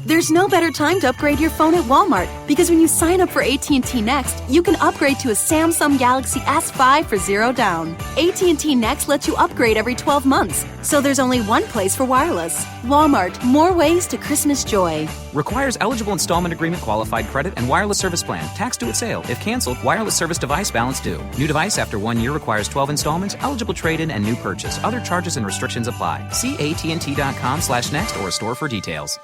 There's no better time to upgrade your phone at Walmart because when you sign up for AT&T Next, you can upgrade to a Samsung Galaxy S5 for $0 down. AT&T Next lets you upgrade every 12 months, so there's only one place for wireless. Walmart, more ways to Christmas joy. Requires eligible installment agreement, qualified credit, and wireless service plan. Tax due at sale. If canceled, wireless service device balance due. New device after 1 year requires 12 installments. Eligible trade-in and new purchase. Other charges and restrictions apply. See AT&T.com/next or store for details.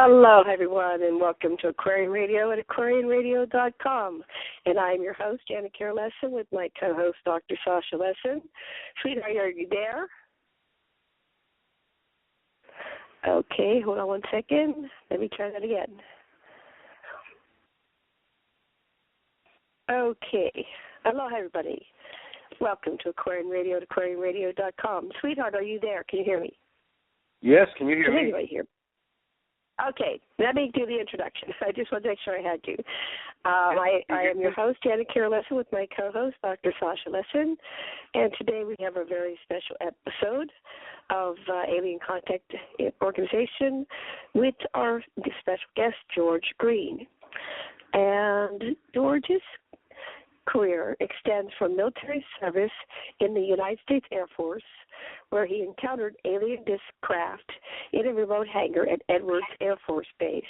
Hello, everyone, and welcome to Aquarian Radio at aquarianradio.com. And I'm your host, Janet Carol Lessin, with my co-host, Dr. Sasha Lessin. Sweetheart, are you there? Okay, hold on one second. Let me try that again. Okay. Hello, everybody. Welcome to Aquarian Radio at aquarianradio.com. Sweetheart, are you there? Can you hear me? Yes, can you hear me? Anybody here? Okay, let me do the introduction. I just want to make sure I had you. I am your host, Janet Carol Lessin, with my co-host, Dr. Sasha Lessin. And today we have a very special episode of Alien Contact Organization with our special guest, George Green. And George is career extends from military service in the United States Air Force, where he encountered alien disc craft in a remote hangar at Edwards Air Force Base,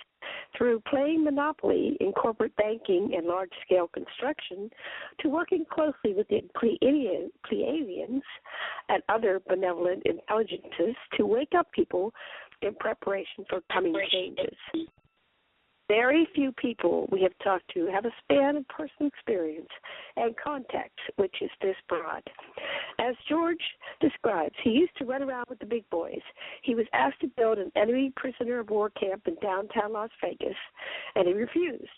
through playing Monopoly in corporate banking and large-scale construction, to working closely with the Pleiadians and other benevolent intelligences to wake up people in preparation for coming changes. Very few people we have talked to have a span of personal experience and contacts which is this broad. As George describes, he used to run around with the big boys. He was asked to build an enemy prisoner of war camp in downtown Las Vegas, and he refused.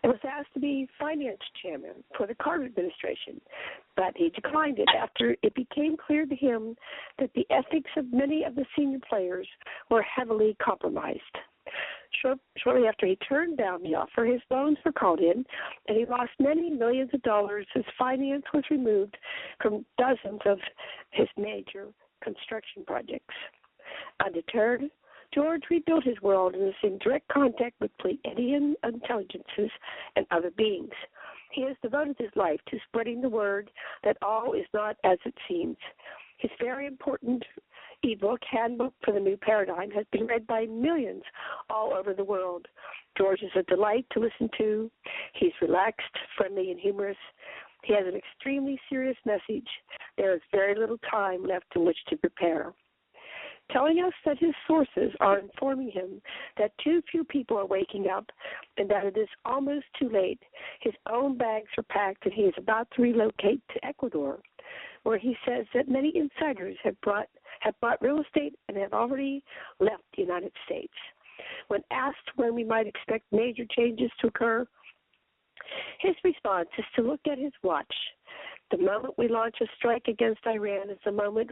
And was asked to be finance chairman for the Carter administration, but he declined it after it became clear to him that the ethics of many of the senior players were heavily compromised. Shortly after he turned down the offer, his loans were called in, and he lost many millions of dollars. His finance was removed from dozens of his major construction projects. Undeterred, George rebuilt his world and is in direct contact with Pleiadian intelligences and other beings. He has devoted his life to spreading the word that all is not as it seems. His very important ebook, Handbook for the New Paradigm, has been read by millions all over the world. George is a delight to listen to. He's relaxed, friendly, and humorous. He has an extremely serious message. There is very little time left in which to prepare. Telling us that his sources are informing him that too few people are waking up and that it is almost too late. His own bags are packed and he is about to relocate to Ecuador, where he says that many insiders have bought real estate and have already left the United States. When asked when we might expect major changes to occur, his response is to look at his watch. The moment we launch a strike against Iran is the moment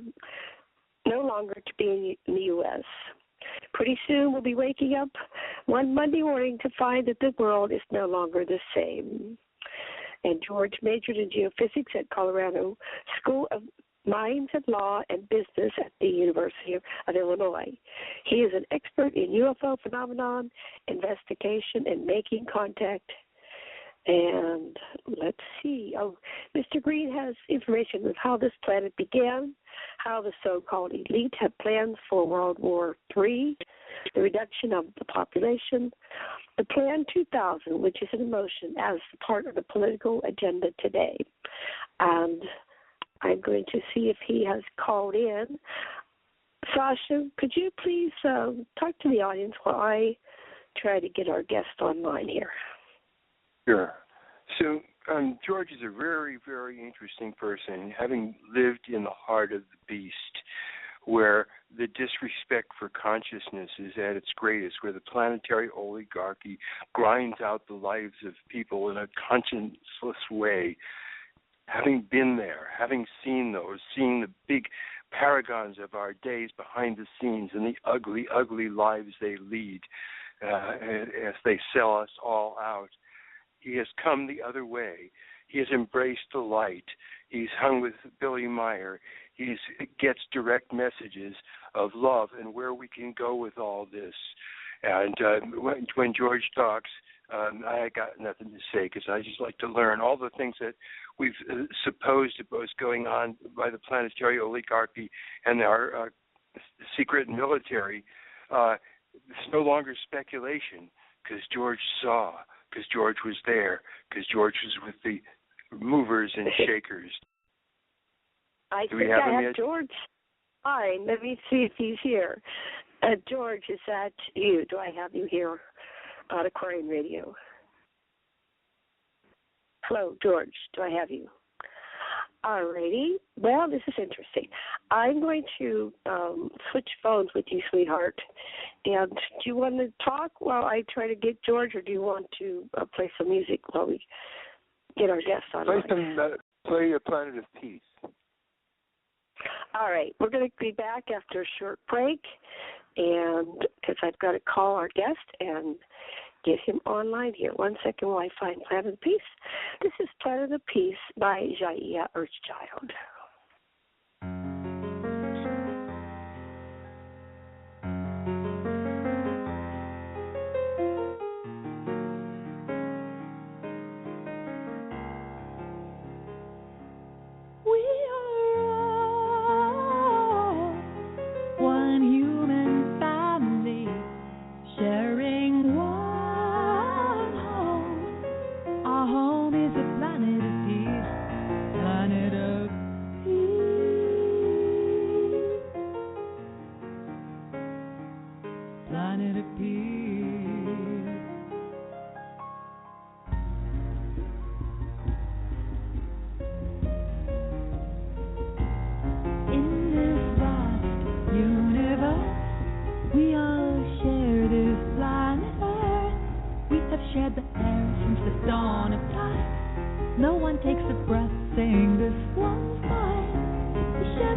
no longer to be in the U.S. Pretty soon we'll be waking up one Monday morning to find that the world is no longer the same. And George majored in geophysics at Colorado School of Mines and Law and Business at the University of Illinois. He is an expert in UFO phenomenon, investigation, and making contact. And let's see. Oh, Mr. Green has information of how this planet began, how the so-called elite have plans for World War III, the reduction of the population, the Plan 2000, which is in motion as part of the political agenda today. And I'm going to see if he has called in. Sasha, could you please talk to the audience while I try to get our guest online here? Sure. So George is a very, very interesting person, having lived in the heart of the beast, where the disrespect for consciousness is at its greatest, where the planetary oligarchy grinds out the lives of people in a conscienceless way. Having been there, having seen those, seeing the big paragons of our days behind the scenes and the ugly, ugly lives they lead as they sell us all out, he has come the other way. He has embraced the light. He's hung with Billy Meyer. He gets direct messages of love and where we can go with all this. And when George talks, I got nothing to say because I just like to learn all the things that we've supposed was going on by the planetary oligarchy and our secret military. It's no longer speculation because George saw, because George was there, because George was with the movers and shakers. I think I have George. Fine. Let me see if he's here. George, is that you? Do I have you here on Aquarium Radio? Hello, George. Do I have you? All righty. Well, this is interesting. I'm going to switch phones with you, sweetheart. And do you want to talk while I try to get George, or do you want to play some music while we get our guest on? Play a Planet of Peace. All right. We're going to be back after a short break, and because I've got to call our guest and get him online here. 1 second while I find Planet of Peace. This is Planet of Peace by Jaiya Earthchild.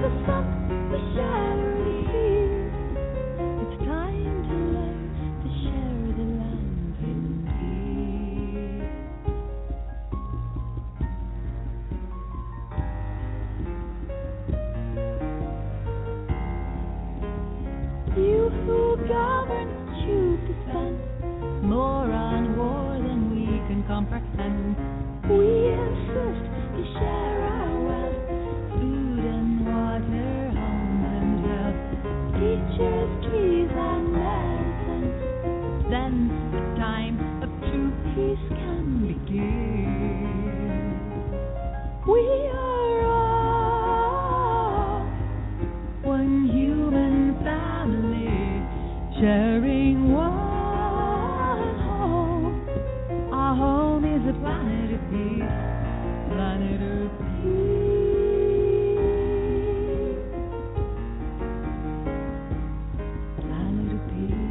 the sun, the shadowy hills. It's time to learn to share the land in peace. You who govern, choose to spend more on war than we can comprehend. We insist to share our wealth, food and water, homes and health, teachers, trees and medicine. Then the time of true peace can begin. We are all one human family, sharing one home. Our home is a planet of peace, planet of peace, planet of peace.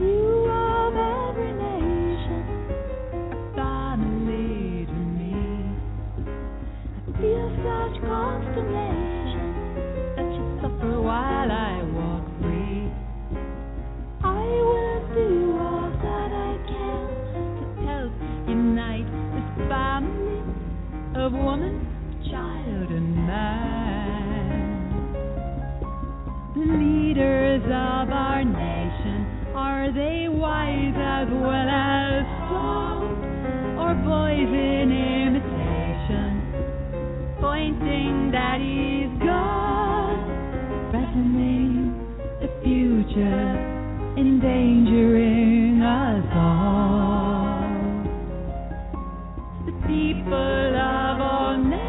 You of every nation, a family to me. I feel such constellation that you suffer while I walk free. I will do all that I can to help unite this family of woman, child, and man. The leaders of our nation, are they wise as well as strong, or boys in imitation, pointing daddy's gun, threatening the future, endangering us all? The people of all nations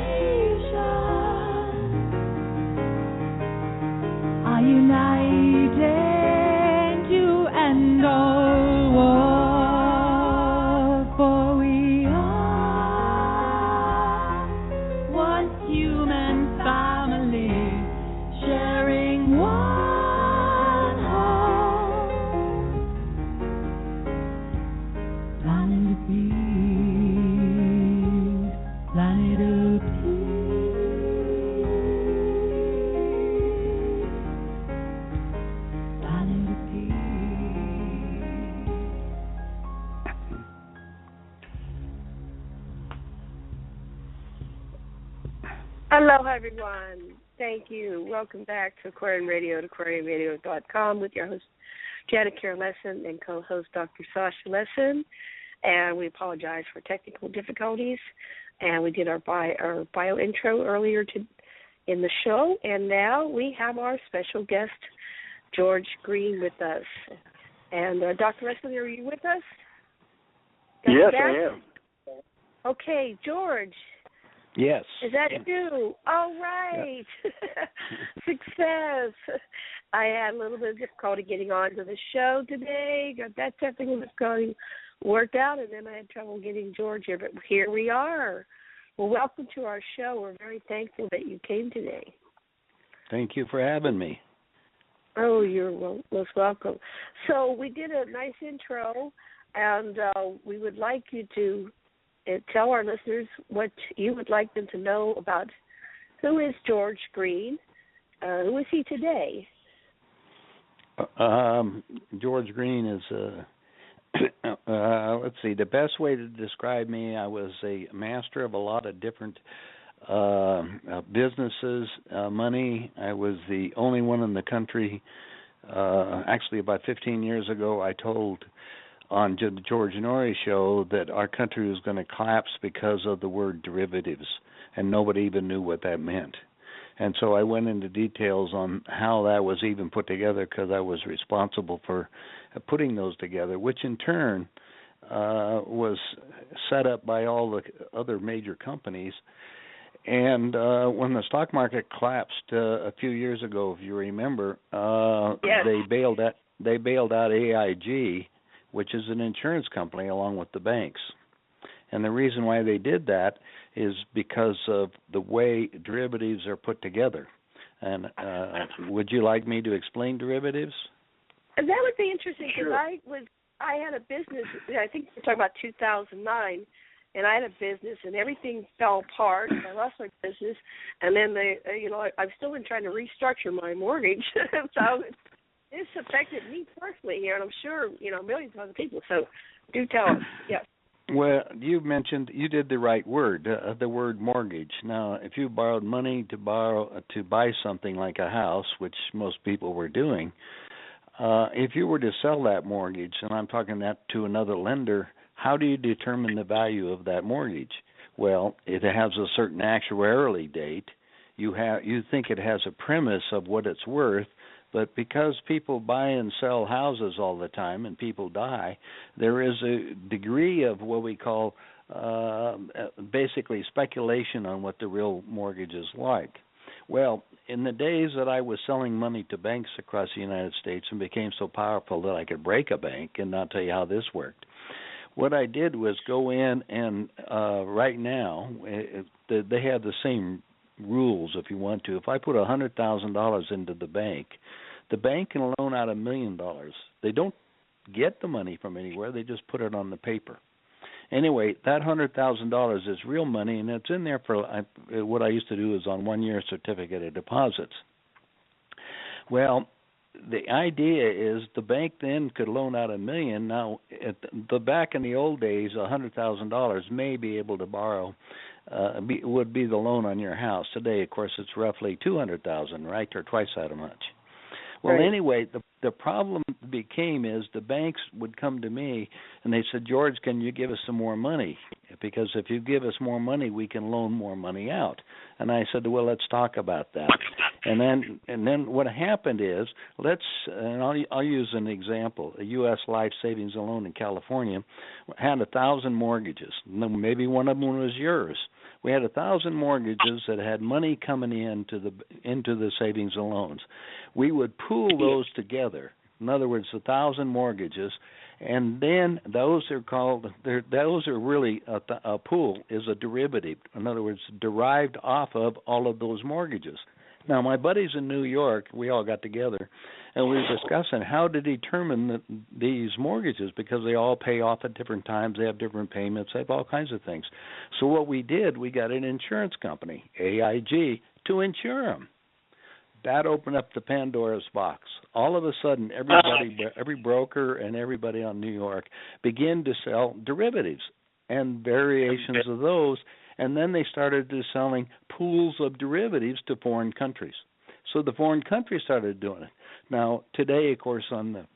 are united to end all war, for we are one human family, sharing one home. Planet of peace, planet of peace, planet of peace. Hello, everyone. Thank you. Welcome back to Aquarium Radio at aquariumradio.com with your host, Janet Care Lessin, and co-host Dr. Sasha Lessin. And we apologize for technical difficulties. And we did our bio intro earlier in the show. And now we have our special guest, George Green, with us. And Dr. Lessin, are you with us? Yes, I am. Okay, George. Yes. Is that you? All right. Success. I had a little bit of difficulty getting onto the show today. Got that technical difficulty worked out, and then I had trouble getting George here. But here we are. Well, welcome to our show. We're very thankful that you came today. Thank you for having me. Oh, you're most welcome. So we did a nice intro, and we would like you to tell our listeners what you would like them to know about who is George Green. Who is he today? George Green is, let's see, the best way to describe me, I was a master of a lot of different businesses, money. I was the only one in the country. Actually, about 15 years ago, I told on the George Norrie show that our country was going to collapse because of the word derivatives, and nobody even knew what that meant. And so I went into details on how that was even put together, because I was responsible for putting those together, which in turn was set up by all the other major companies. And when the stock market collapsed a few years ago, if you remember, Yes. they bailed out AIG, which is an insurance company, along with the banks. And the reason why they did that is because of the way derivatives are put together. And would you like me to explain derivatives? And that would be interesting, because Sure. I had a business, I think we're talking about 2009, and I had a business, and everything fell apart. I lost my business, and then I've still been trying to restructure my mortgage. So this affected me personally here, and I'm sure millions of other people. So do tell us. Yes. Well, you did the right word, the word mortgage. Now, if you borrowed money to buy something like a house, which most people were doing, if you were to sell that mortgage, and I'm talking that to another lender, how do you determine the value of that mortgage? Well, it has a certain actuarially date. You think it has a premise of what it's worth, but because people buy and sell houses all the time and people die, there is a degree of what we call basically speculation on what the real mortgage is like. Well, in the days that I was selling money to banks across the United States and became so powerful that I could break a bank, and I'll tell you how this worked. What I did was go in and right now they have the same rules if you want to. If I put $100,000 into the bank can loan out $1 million. They don't get the money from anywhere. They just put it on the paper. Anyway, that $100,000 is real money, and it's in there for what I used to do is on 1-year certificate of deposits. Well, the idea is the bank then could loan out $1 million. Now, back in the old days, $100,000 may be able to borrow would be the loan on your house. Today, of course, it's roughly $200,000, right, or twice that much. Well, right. Anyway, the problem became is the banks would come to me and they said, George, can you give us some more money? Because if you give us more money, we can loan more money out. And I said, well, let's talk about that. And then what happened is, I'll use an example. A U.S. Life Savings and Loan in California had 1,000 mortgages. Maybe one of them was yours. We had 1,000 mortgages that had money coming into the savings and loans. We would pool those together. In other words, 1,000 mortgages, and then those are really a pool is a derivative. In other words, derived off of all of those mortgages. Now, my buddies in New York, we all got together, and we were discussing how to determine these mortgages because they all pay off at different times. They have different payments. They have all kinds of things. So what we did, we got an insurance company, AIG, to insure them. That opened up the Pandora's box. All of a sudden, every broker and everybody on New York began to sell derivatives and variations of those, and then they started selling pools of derivatives to foreign countries. So the foreign countries started doing it. Now, today, of course, on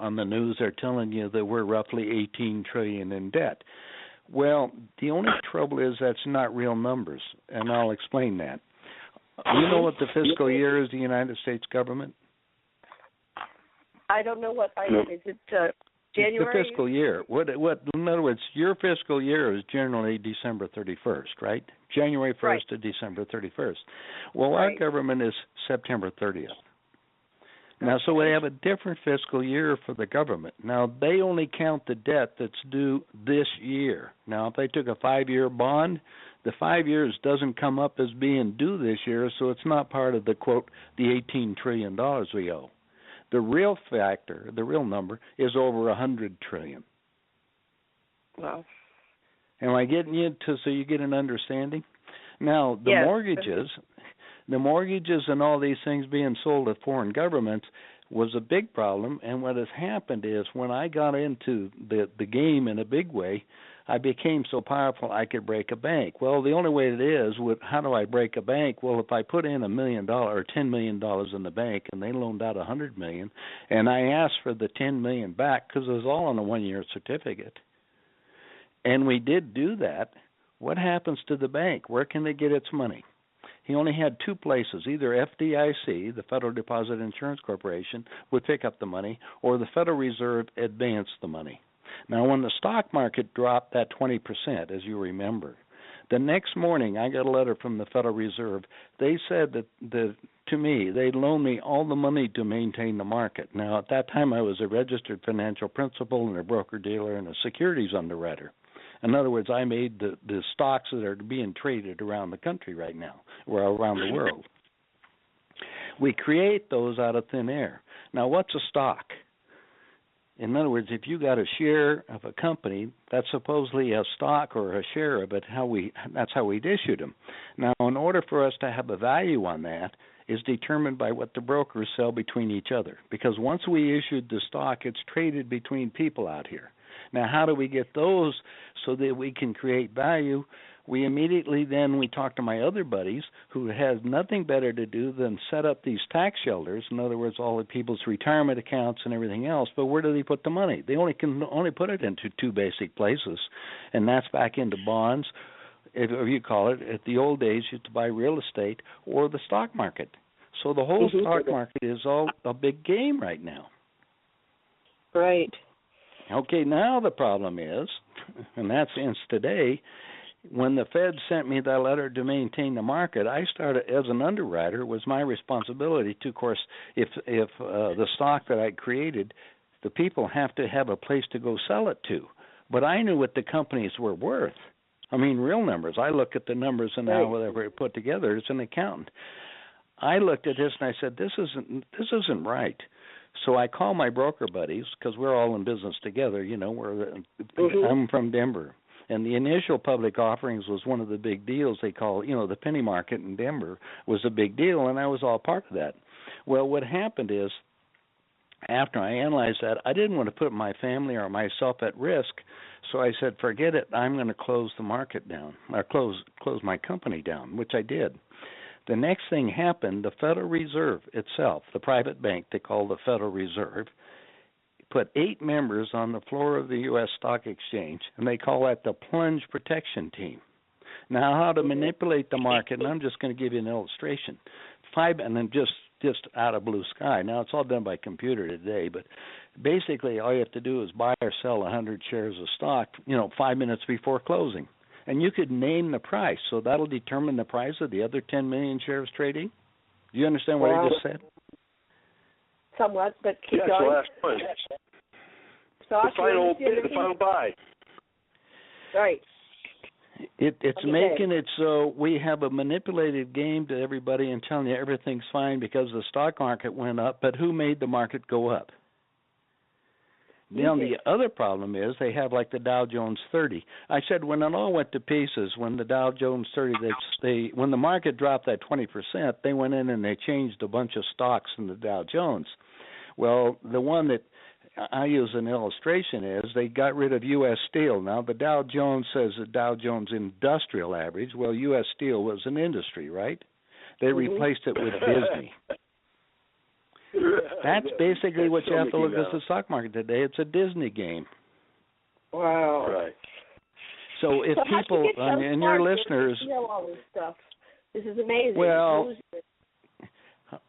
the news, they're telling you that we're roughly $18 trillion in debt. Well, the only trouble is that's not real numbers, and I'll explain that. You know what the fiscal year is, the United States government? I don't know what is it January? The fiscal year. What? In other words, your fiscal year is generally December 31st, right? January 1st right. to December 31st. Well, right. Our government is September 30th. Now, so we have a different fiscal year for the government. Now, they only count the debt that's due this year. Now, if they took a 5-year bond, the 5 years doesn't come up as being due this year, so it's not part of the, quote, the $18 trillion we owe. The real factor, the real number, is over $100 trillion. Wow. Am I getting you so you get an understanding? Now, the mortgages and all these things being sold to foreign governments was a big problem, and what has happened is when I got into the game in a big way, I became so powerful I could break a bank. Well, the only way it is, how do I break a bank? Well, if I put in $1 million or $10 million in the bank and they loaned out $100 million, and I asked for the $10 million back because it was all on a 1-year certificate, and we did do that, what happens to the bank? Where can they get its money? He only had 2 places. Either FDIC, the Federal Deposit Insurance Corporation, would pick up the money, or the Federal Reserve advanced the money. Now, when the stock market dropped that 20%, as you remember, the next morning I got a letter from the Federal Reserve. They said that to me, they'd loan me all the money to maintain the market. Now, at that time, I was a registered financial principal and a broker-dealer and a securities underwriter. In other words, I made the stocks that are being traded around the country right now, or around the world. We create those out of thin air. Now, what's a stock? In other words, if you got a share of a company, that's supposedly a stock or a share of it. That's how we'd issued them. Now, in order for us to have a value on that, is determined by what the brokers sell between each other. Because once we issued the stock, it's traded between people out here. Now, how do we get those so that we can create value? We immediately then we talk to my other buddies who has nothing better to do than set up these tax shelters. In other words, all the people's retirement accounts and everything else. But where do they put the money? They can only put it into two basic places, and that's back into bonds, if you call it. At the old days, you used to buy real estate or the stock market. So the whole stock market is all a big game right now. Right. Okay, now the problem is, and that's since today, when the Fed sent me that letter to maintain the market, I started as an underwriter. It was my responsibility to, of course, if the stock that I created, the people have to have a place to go sell it to. But I knew what the companies were worth. I mean, real numbers. I look at the numbers and now whatever it put together. It's an accountant. I looked at this and I said, this isn't right. So I called my broker buddies because we're all in business together. You know, I'm from Denver. And the initial public offerings was one of the big deals they call, the penny market in Denver was a big deal, and I was all part of that. Well, what happened is, after I analyzed that, I didn't want to put my family or myself at risk, so I said, forget it, I'm going to close the market down, or close my company down, which I did. The next thing happened, the Federal Reserve itself, the private bank they call the Federal Reserve, put 8 members on the floor of the U.S. Stock Exchange, and they call that the plunge protection team. Now, how to manipulate the market, and I'm just going to give you an illustration. And then just out of blue sky. Now, it's all done by computer today, but basically all you have to do is buy or sell 100 shares of stock, 5 minutes before closing. And you could name the price, so that'll determine the price of the other 10 million shares trading. Do you understand what I just said? Somewhat, but keep going. That's the last one. The final bid, the final buy. Right. It's making it so we have a manipulated game to everybody and telling you everything's fine because the stock market went up, but who made the market go up? Now, the other problem is they have like the Dow Jones 30. I said when it all went to pieces, when the Dow Jones 30, when the market dropped that 20%, they went in and they changed a bunch of stocks in the Dow Jones. Well, the one that I use an illustration is they got rid of U.S. Steel. Now, the Dow Jones says the Dow Jones Industrial Average. Well, U.S. Steel was an industry, right? They replaced it with Disney. That's basically what you have to look at the stock market today. It's a Disney game. Wow. Right. So if people, and your listeners... You know all this stuff. This is amazing. Well,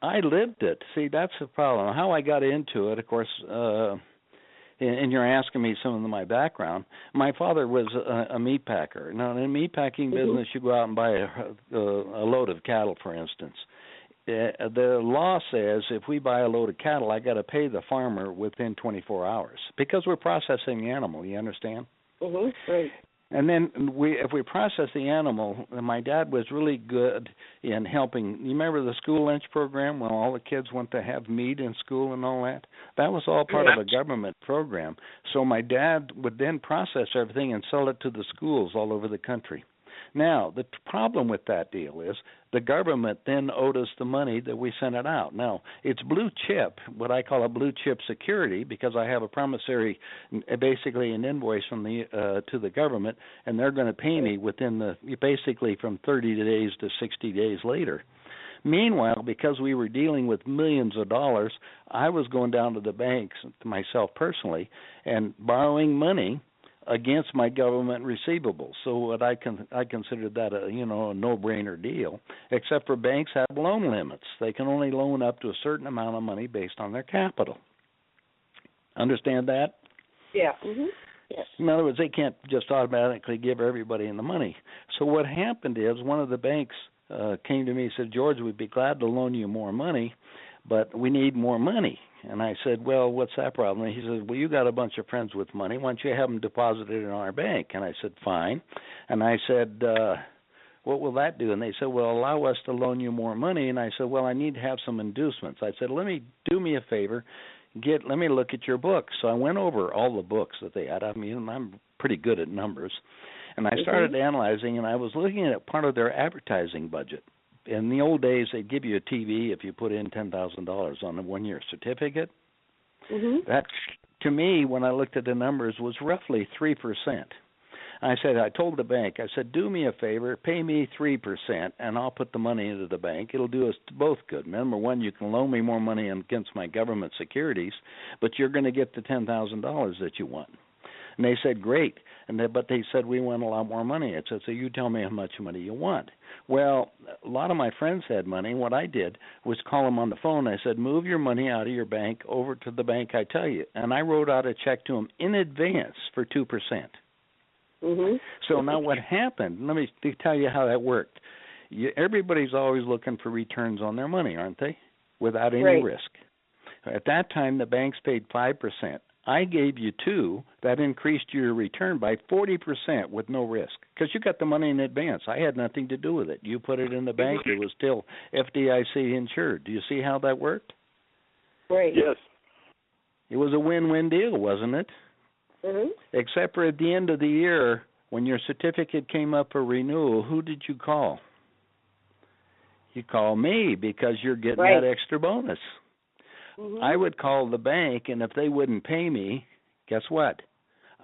I lived it. See, that's the problem. How I got into it, of course, and you're asking me some of my background. My father was a meat packer. Now, in the meat packing business, you go out and buy a load of cattle, for instance. The law says if we buy a load of cattle, I got to pay the farmer within 24 hours because we're processing the animal. You understand? Right. And then if we process the animal, my dad was really good in helping. You remember the school lunch program when all the kids went to have meat in school and all that? That was all part of a government program. So my dad would then process everything and sell it to the schools all over the country. Now, the problem with that deal is the government then owed us the money that we sent it out. Now, it's blue chip, what I call a blue chip security, because I have a promissory, basically an invoice from to the government, and they're going to pay me within basically from 30 days to 60 days later. Meanwhile, because we were dealing with millions of dollars, I was going down to the banks, to myself personally, and borrowing money against my government receivables. So what I considered that a no-brainer deal, except for banks have loan limits. They can only loan up to a certain amount of money based on their capital. Understand that? Yeah. Yes. In other words, they can't just automatically give everybody the money. So what happened is one of the banks came to me and said, George, we'd be glad to loan you more money, but we need more money. And I said, well, what's that problem? And he said, well, you got a bunch of friends with money. Why don't you have them deposited in our bank? And I said, fine. And I said, what will that do? And they said, well, allow us to loan you more money. And I said, well, I need to have some inducements. I said, do me a favor. let me look at your books. So I went over all the books that they had. I mean, I'm pretty good at numbers. And I started analyzing, and I was looking at part of their advertising budget. In the old days, they'd give you a TV if you put in $10,000 on a one-year certificate. That, to me, when I looked at the numbers, was roughly 3%. I told the bank, I said, do me a favor, pay me 3%, and I'll put the money into the bank. It'll do us both good. Number one, you can loan me more money against my government securities, but you're going to get the $10,000 that you want. And they said, great. But they said, we want a lot more money. I said, so you tell me how much money you want. Well, a lot of my friends had money. What I did was call them on the phone. I said, move your money out of your bank over to the bank I tell you. And I wrote out a check to them in advance for 2%. So now what happened, let me tell you how that worked. Everybody's always looking for returns on their money, aren't they, without any risk. At that time, the banks paid 5%. I gave you 2. That increased your return by 40% with no risk because you got the money in advance. I had nothing to do with it. You put it in the bank. It was still FDIC insured. Do you see how that worked? Right. Yes. It was a win-win deal, wasn't it? Except for at the end of the year, when your certificate came up for renewal, who did you call? You call me because you're getting that extra bonus. I would call the bank, and if they wouldn't pay me, guess what?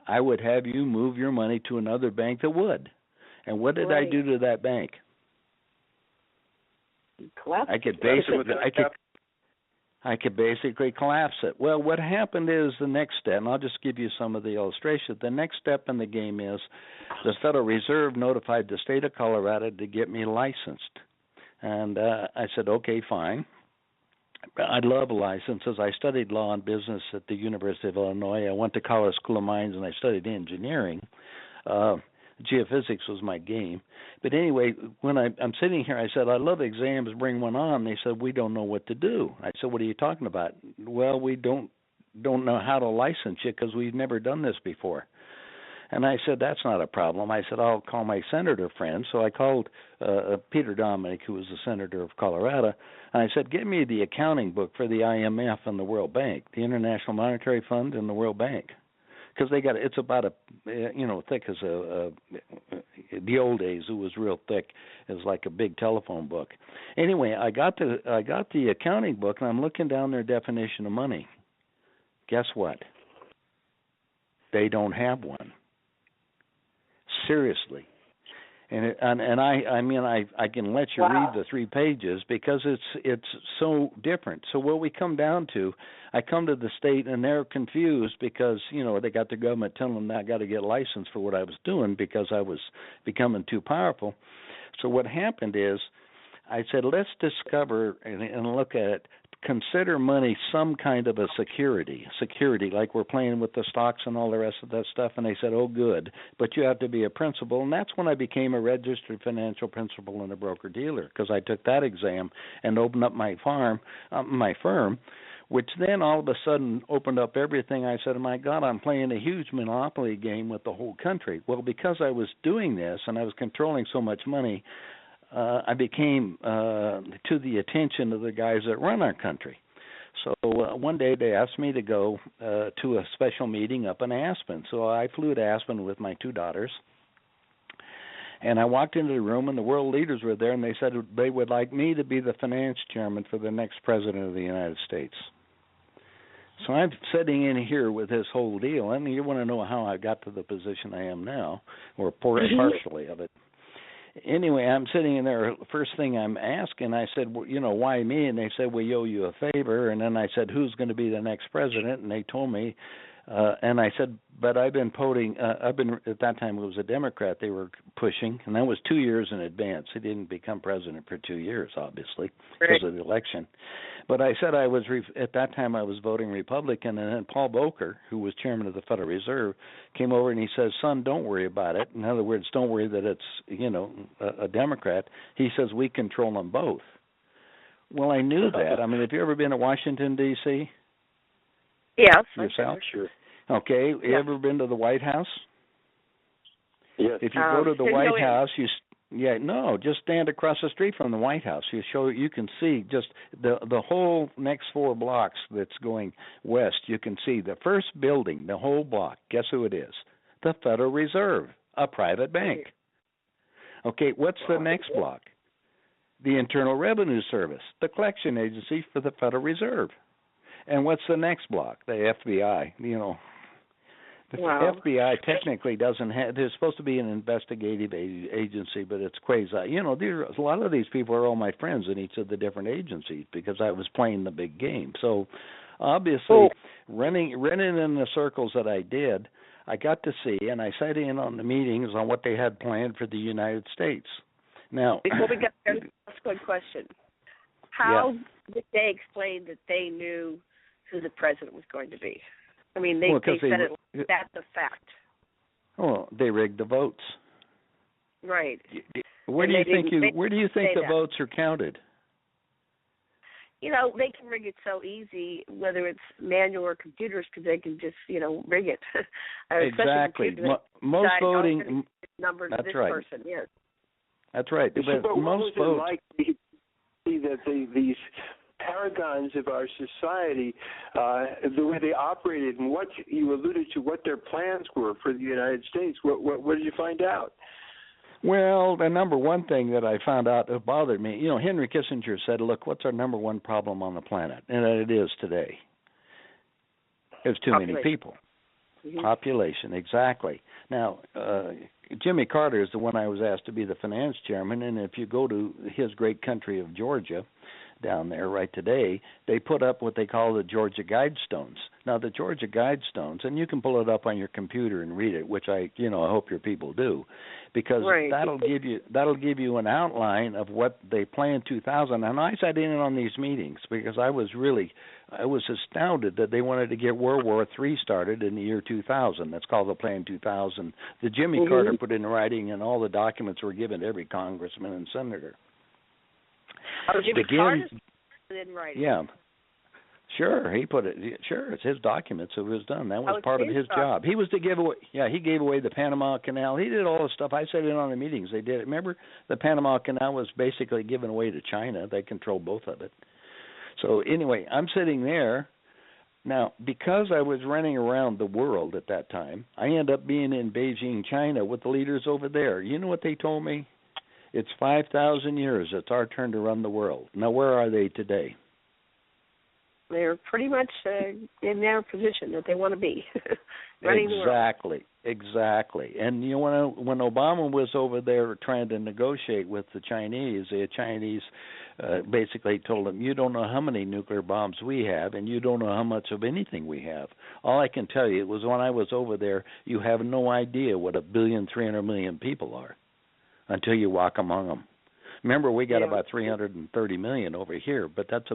I would have you move your money to another bank that would. And what did I do to that bank? I could basically collapse it. Well, what happened is the next step, and I'll just give you some of the illustration. The next step in the game is the Federal Reserve notified the state of Colorado to get me licensed. And I said, okay, fine. I love licenses. I studied law and business at the University of Illinois. I went to College School of Mines, and I studied engineering. Geophysics was my game. But anyway, when I'm sitting here, I said, I love exams, bring one on. They said, we don't know what to do. I said, what are you talking about? Well, we don't know how to license you because we've never done this before. And I said, that's not a problem. I said, I'll call my senator friend. So I called Peter Dominic, who was the senator of Colorado, and I said, get me the accounting book for the IMF and the World Bank, the International Monetary Fund and the World Bank. Because it's about thick as the old days. It was real thick. It was like a big telephone book. Anyway, I got the accounting book, and I'm looking down their definition of money. Guess what? They don't have one. Seriously. And I can let you read the 3 pages because it's so different. So what we come down to, I come to the state and they're confused because they got the government telling them I got to get licensed for what I was doing because I was becoming too powerful. So what happened is I said let's discover and look at it. Consider money some kind of a security, like we're playing with the stocks and all the rest of that stuff. And they said, oh, good, but you have to be a principal. And that's when I became a registered financial principal and a broker-dealer because I took that exam and opened up my firm, which then all of a sudden opened up everything. I said, oh, my God, I'm playing a huge monopoly game with the whole country. Well, because I was doing this and I was controlling so much money, I became to the attention of the guys that run our country. So one day they asked me to go to a special meeting up in Aspen. So I flew to Aspen with my 2 daughters. And I walked into the room, and the world leaders were there, and they said they would like me to be the finance chairman for the next president of the United States. So I'm sitting in here with this whole deal. And you want to know how I got to the position I am now, or partially of it. Anyway, I'm sitting in there. First thing I'm asking, I said, well, why me? And they said, we owe you a favor. And then I said, who's going to be the next president? And they told me. And I said, but I've been at that time it was a Democrat they were pushing, and that was 2 years in advance. He didn't become president for 2 years, obviously, because of the election. But I said at that time I was voting Republican, and then Paul Volcker, who was chairman of the Federal Reserve, came over and he says, son, don't worry about it. In other words, don't worry that it's, a Democrat. He says, we control them both. Well, I knew that. I mean, have you ever been to Washington, D.C.? Yes. Yourself? Sure. Okay. You ever been to the White House? Yes. If you go to the White House, Yeah, no, just stand across the street from the White House. You can see just the whole next 4 blocks that's going west. You can see the first building, the whole block. Guess who it is? The Federal Reserve, a private bank. Okay, what's the next block? The Internal Revenue Service, the collection agency for the Federal Reserve. And what's the next block? The FBI. The FBI technically doesn't have. There's supposed to be an investigative agency, but it's quasi. A lot of these people are all my friends in each of the different agencies because I was playing the big game. So, obviously, running in the circles that I did, I got to see, and I sat in on the meetings on what they had planned for the United States. Now, before we get there, that's a good question. How did they explain that they knew who the president was going to be? I mean, they said that's a fact. Oh, they rigged the votes. Right. Where do you think the votes are counted? They can rig it so easy, whether it's manual or computers, because they can just, rig it. Exactly. Most voting numbers. That's this right. Person, yes. That's right. But most votes. Like that these paragons of our society, the way they operated, and what you alluded to, what their plans were for the United States. What did you find out? Well, the number one thing that I found out that bothered me, Henry Kissinger said, "Look, what's our number one problem on the planet?" And it is today. There's too many people. Mm-hmm. Population, exactly. Now, Jimmy Carter is the one I was asked to be the finance chairman, and if you go to his great country of Georgia, down there right today, they put up what they call the Georgia Guidestones. Now, the Georgia Guidestones, and you can pull it up on your computer and read it, which I hope your people do, because that'll give you an outline of what they planned 2000. And I sat in on these meetings because I was astounded that they wanted to get World War III started in the year 2000. That's called the Plan 2000. The Jimmy Carter put in writing, and all the documents were given to every congressman and senator. Oh, Jimmy Carter in writing. Yeah. Sure, he put it. Sure, it's his documents. It was done. That was part of his job. He was to give away. Yeah, he gave away the Panama Canal. He did all the stuff. I sat in on the meetings. They did it. Remember, the Panama Canal was basically given away to China. They controlled both of it. So anyway, I'm sitting there. Now, because I was running around the world at that time, I ended up being in Beijing, China, with the leaders over there. You know what they told me? It's 5,000 years. It's our turn to run the world. Now, where are they today? They're pretty much in their position that they want to be. Running the world. Exactly. And when Obama was over there trying to negotiate with the Chinese basically told him, "You don't know how many nuclear bombs we have, and you don't know how much of anything we have. All I can tell you was when I was over there, you have no idea what 1,300,000,000 people are until you walk among them. Remember, we got about 330 million over here, but that's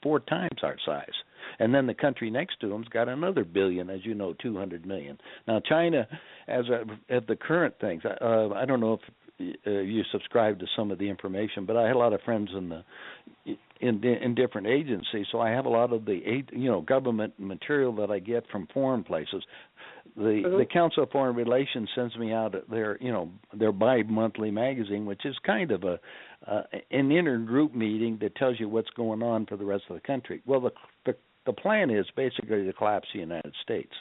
4 times our size. And then the country next to them's got another billion, as you know, 200 million. Now, China, as the current things, I don't know if you subscribe to some of the information, but I had a lot of friends in different agencies, so I have a lot of the government material that I get from foreign places. The Council of Foreign Relations sends me out their bi-monthly magazine, which is kind of an intergroup meeting that tells you what's going on for the rest of the country. Well, the plan is basically to collapse the United States.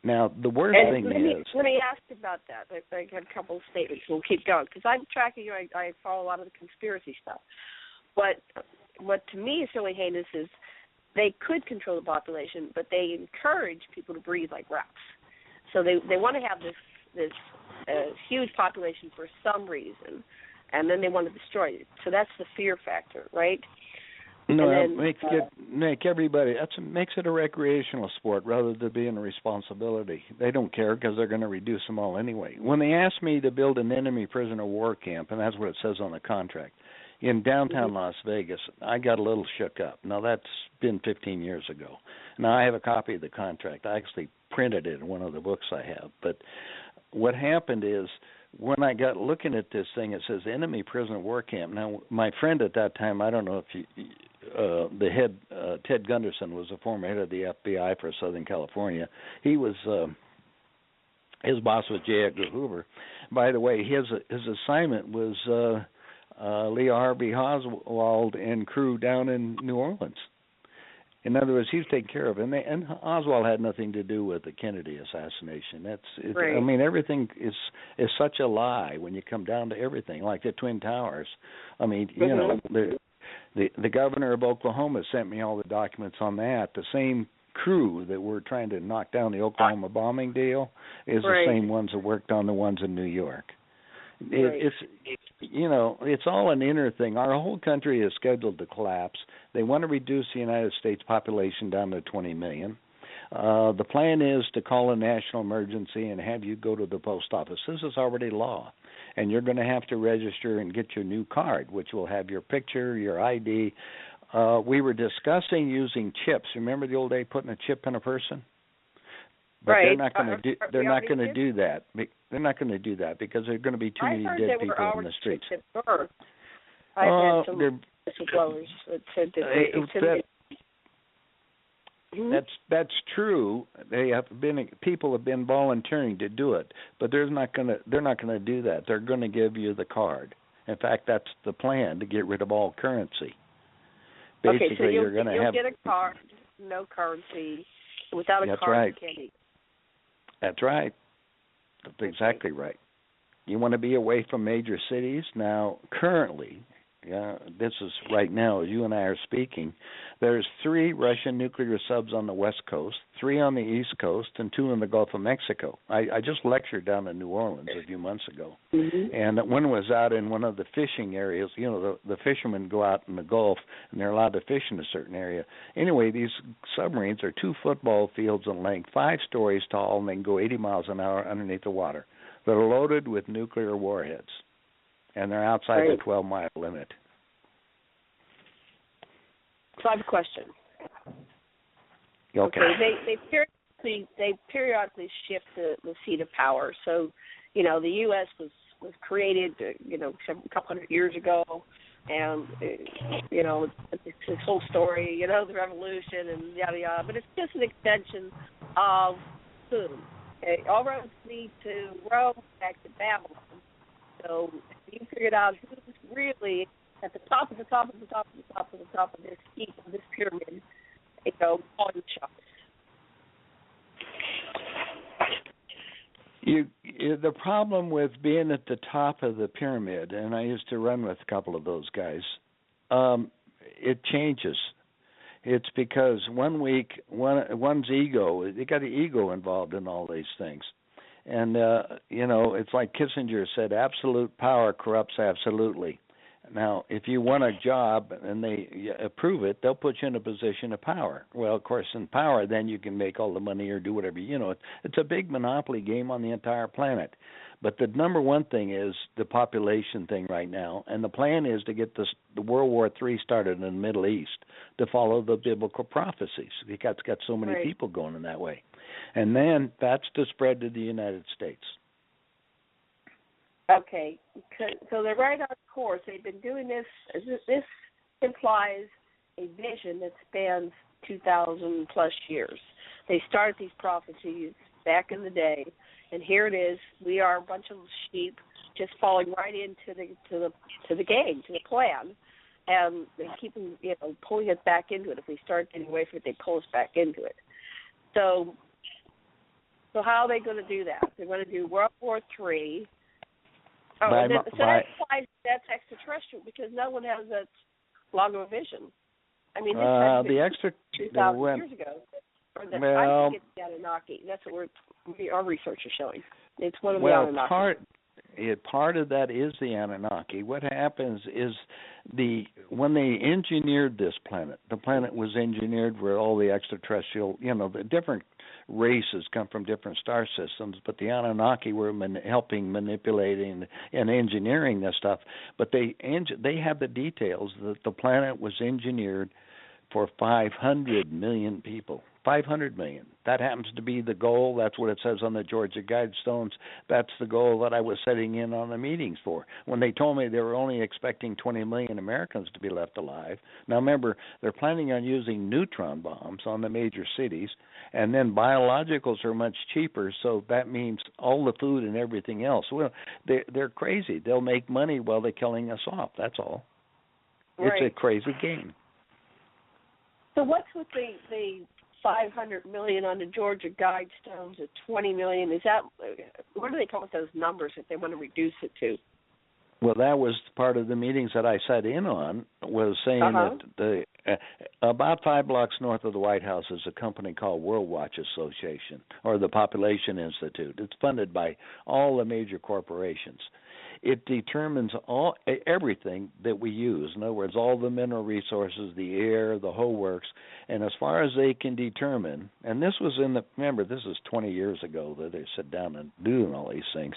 Now, the worst thing is... Let me ask you about that. I got a couple of statements. We'll keep going. Because I'm tracking you. I follow a lot of the conspiracy stuff. But what to me is really heinous is they could control the population, but they encourage people to breathe like rats. So they want to have this huge population for some reason, and then they want to destroy it. So that's the fear factor, right? No, that makes it a recreational sport rather than being a responsibility. They don't care because they're going to reduce them all anyway. When they asked me to build an enemy prisoner war camp, and that's what it says on the contract, in downtown Las Vegas, I got a little shook up. Now, that's been 15 years ago. Now, I have a copy of the contract. I actually printed it in one of the books I have. But what happened is when I got looking at this thing, it says enemy prisoner war camp. Now, my friend at that time, I don't know if the head, Ted Gunderson, was a former head of the FBI for Southern California. He was... his boss was J. Edgar Hoover. by the way, his assignment was Lee Harvey Oswald and crew down in New Orleans. In other words, he was taken care of, and Oswald had nothing to do with the Kennedy assassination. Right. I mean, everything is such a lie when you come down to everything, like the Twin Towers. I mean, you know, the governor of Oklahoma sent me all the documents on that. The same crew that were trying to knock down the Oklahoma bombing deal is the same ones that worked on the ones in New York. It's you know, it's all an inner thing. Our whole country is scheduled to collapse. They want to reduce the United States population down to 20 million. The plan is to call a national emergency and have you go to the post office. This is already law. And you're going to have to register and get your new card, which will have your picture, your ID. We were discussing using chips. Remember the old day putting a chip in a person? But they're not going to do. They're not going to do that. They're not going to do that because there are going to be too many dead people in the streets. I've had some whistleblowers that said that that's true. People have been volunteering to do it, but they're not going to do that. They're going to give you the card. In fact, that's the plan, to get rid of all currency. Basically, so you'll get a card, no currency, without a card. You can't eat. That's right. That's exactly right. You want to be away from major cities? Now, currently, this is right now as you and I are speaking, there's 3 Russian nuclear subs on the West Coast, 3 on the East Coast, and 2 in the Gulf of Mexico. I just lectured down in New Orleans a few months ago, and one was out in one of the fishing areas. You know, the fishermen go out in the Gulf, and they're allowed to fish in a certain area. Anyway, these submarines are 2 football fields in length, 5 stories tall, and they can go 80 miles an hour underneath the water. They're loaded with nuclear warheads, and they're outside the 12-mile limit. So I have a question. Okay. They periodically shift the seat of power. So, you know, the U.S. was created, you know, a couple hundred years ago, and you know, this whole story, you know, the revolution and yada yada. But it's just an extension of whom? Okay, all roads lead to Rome, back to Babylon. So you figured out who's really at the top of the top of the top of the top of the top of this heap of this pyramid, you know, on the shots. The problem with being at the top of the pyramid, and I used to run with a couple of those guys, it changes. It's because one week, one's ego, they got the ego involved in all these things. And, you know, it's like Kissinger said, absolute power corrupts absolutely. Now, if you want a job and they approve it, they'll put you in a position of power. Well, of course, in power, then you can make all the money or do whatever. You know, it's a big monopoly game on the entire planet. But the number one thing is the population thing right now, and the plan is to get the World War III started in the Middle East to follow the biblical prophecies. It's got so many people going in that way. And then that's to spread to the United States. Okay, so they're right on course. They've been doing this. This implies a vision that spans 2,000 plus years. They started these prophecies back in the day, and here it is. We are a bunch of sheep just falling right into the game, to the plan, and they keep pulling us back into it. If we start getting away from it, they pull us back into it. So how are they going to do that? They're going to do World War III. Oh, that implies that's extraterrestrial because no one has that long of a vision. I mean, this has been 2,000 years ago. I think it's the Anunnaki. That's what our research is showing. It's one of the Anunnaki. Part of that is the Anunnaki. What happens is when they engineered this planet, the planet was engineered where all the extraterrestrial, the different races come from different star systems, but the Anunnaki were helping manipulating and engineering this stuff. But they have the details that the planet was engineered for 500 million people. $500 million. That happens to be the goal. That's what it says on the Georgia Guidestones. That's the goal that I was setting in on the meetings for. When they told me they were only expecting 20 million Americans to be left alive. Now remember, they're planning on using neutron bombs on the major cities, and then biologicals are much cheaper, so that means all the food and everything else. Well, they're crazy. They'll make money while they're killing us off. That's all. Right. It's a crazy game. So what's with the 500 million on the Georgia Guidestones at 20 million? Is that, where do they come with those numbers if they want to reduce it to? Well, that was part of the meetings that I sat in on, was saying that about 5 blocks north of the White House is a company called World Watch Association, or the Population Institute. It's funded by all the major corporations. It determines everything that we use. In other words, all the mineral resources, the air, the whole works. And as far as they can determine, and this was remember, this is 20 years ago that they sat down and doing all these things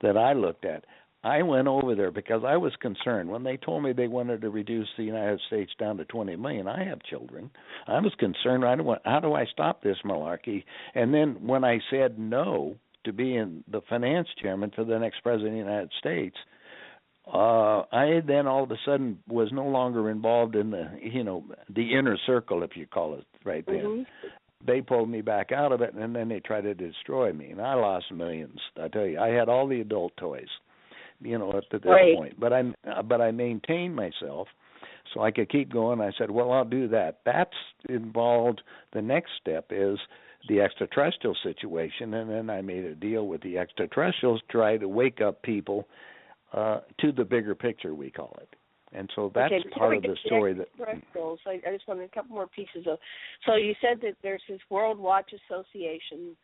that I looked at. I went over there because I was concerned. When they told me they wanted to reduce the United States down to 20 million, I have children. I was concerned, how do I stop this malarkey? And then when I said no to being the finance chairman for the next president of the United States, I then all of a sudden was no longer involved in the inner circle, if you call it, right then. Mm-hmm. They pulled me back out of it, and then they tried to destroy me, and I lost millions. I tell you, I had all the adult toys, at this point. But I maintained myself so I could keep going. I said, well, I'll do that. That's involved. The next step is the extraterrestrial situation, and then I made a deal with the extraterrestrials to try to wake up people to the bigger picture, we call it. And so that's part of the story. I just wanted a couple more pieces of. So you said that there's this World Watch Association,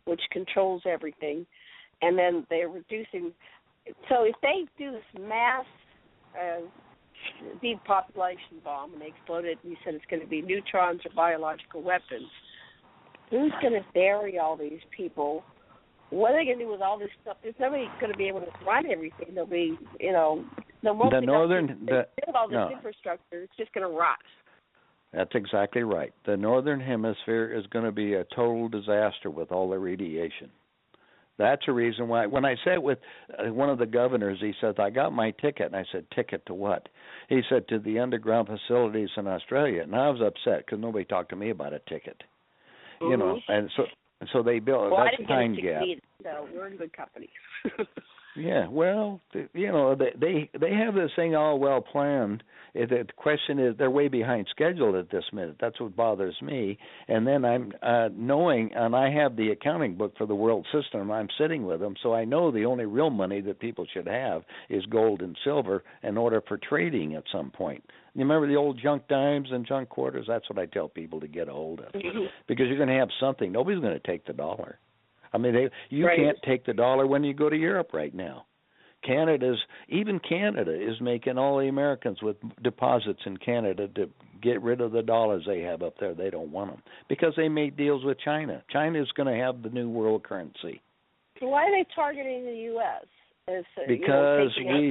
which controls everything, and then they're reducing. So if they do this mass depopulation bomb and they explode it, and you said it's going to be neutrons or biological weapons, who's going to bury all these people? What are they going to do with all this stuff? There's nobody going to be able to run everything. They'll be, build all this infrastructure. It's just going to rot. That's exactly right. The northern hemisphere is going to be a total disaster with all the radiation. That's a reason why. When I sat with one of the governors, he said, I got my ticket. And I said, ticket to what? He said, to the underground facilities in Australia. And I was upset because nobody talked to me about a ticket. Mm-hmm. And so they built. Well, that's Pine Gap. So we're in good company. Yeah, well, they have this thing all well planned. The question is, they're way behind schedule at this minute. That's what bothers me. And then I'm knowing, and I have the accounting book for the world system. I'm sitting with them, so I know the only real money that people should have is gold and silver in order for trading at some point. You remember the old junk dimes and junk quarters? That's what I tell people to get a hold of, because you're going to have something. Nobody's going to take the dollar. I mean, you can't take the dollar when you go to Europe right now. Canada is making all the Americans with deposits in Canada to get rid of the dollars they have up there. They don't want them because they made deals with China. China is going to have the new world currency. So why are they targeting the U.S.? Because the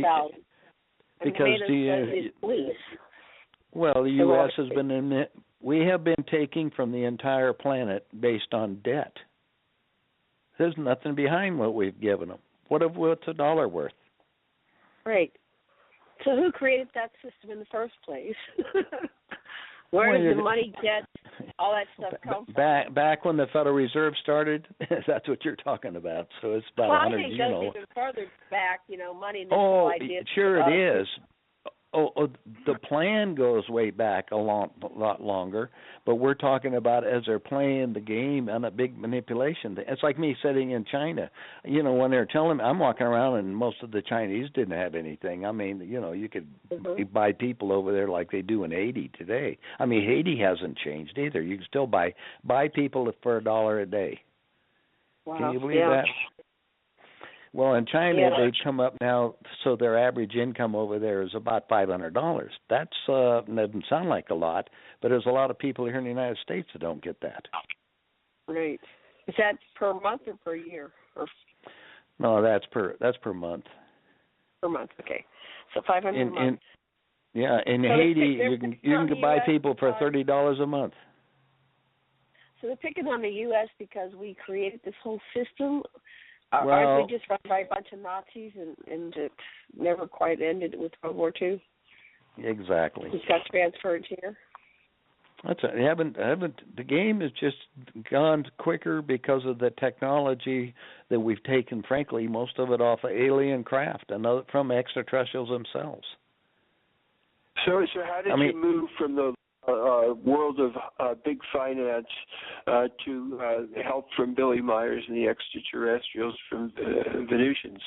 U.S. has been we have been taking from the entire planet based on debt. There's nothing behind what we've given them. What's a dollar worth? Right. So who created that system in the first place? Where does the money, debt, all that stuff come from? Back when the Federal Reserve started, that's what you're talking about. So it's about 100 years. I think it goes even further back, money and this whole idea. Sure it is. The plan goes way back a lot longer, but we're talking about as they're playing the game and a big manipulation thing. It's like me sitting in China. When they're telling me, I'm walking around and most of the Chinese didn't have anything. I mean, you could buy people over there like they do in Haiti today. I mean, Haiti hasn't changed either. You can still buy people for $1 a day. Wow. Can you believe that? Well, in China, they've come up now, so their average income over there is about $500. That doesn't sound like a lot, but there's a lot of people here in the United States that don't get that. Right. Is that per month or per year? No, that's per month. Per month, okay. So $500 a month. In Haiti, you can buy people for $30 a month. So they're picking on the U.S. because we created this whole system. Well, aren't we just run by a bunch of Nazis and it never quite ended with World War II? Exactly. It got transferred here. That's it. The game has just gone quicker because of the technology that we've taken. Frankly, most of it off of alien craft and from extraterrestrials themselves. So how did you move from the world of big finance to help from Billy Myers and the extraterrestrials from Venusians?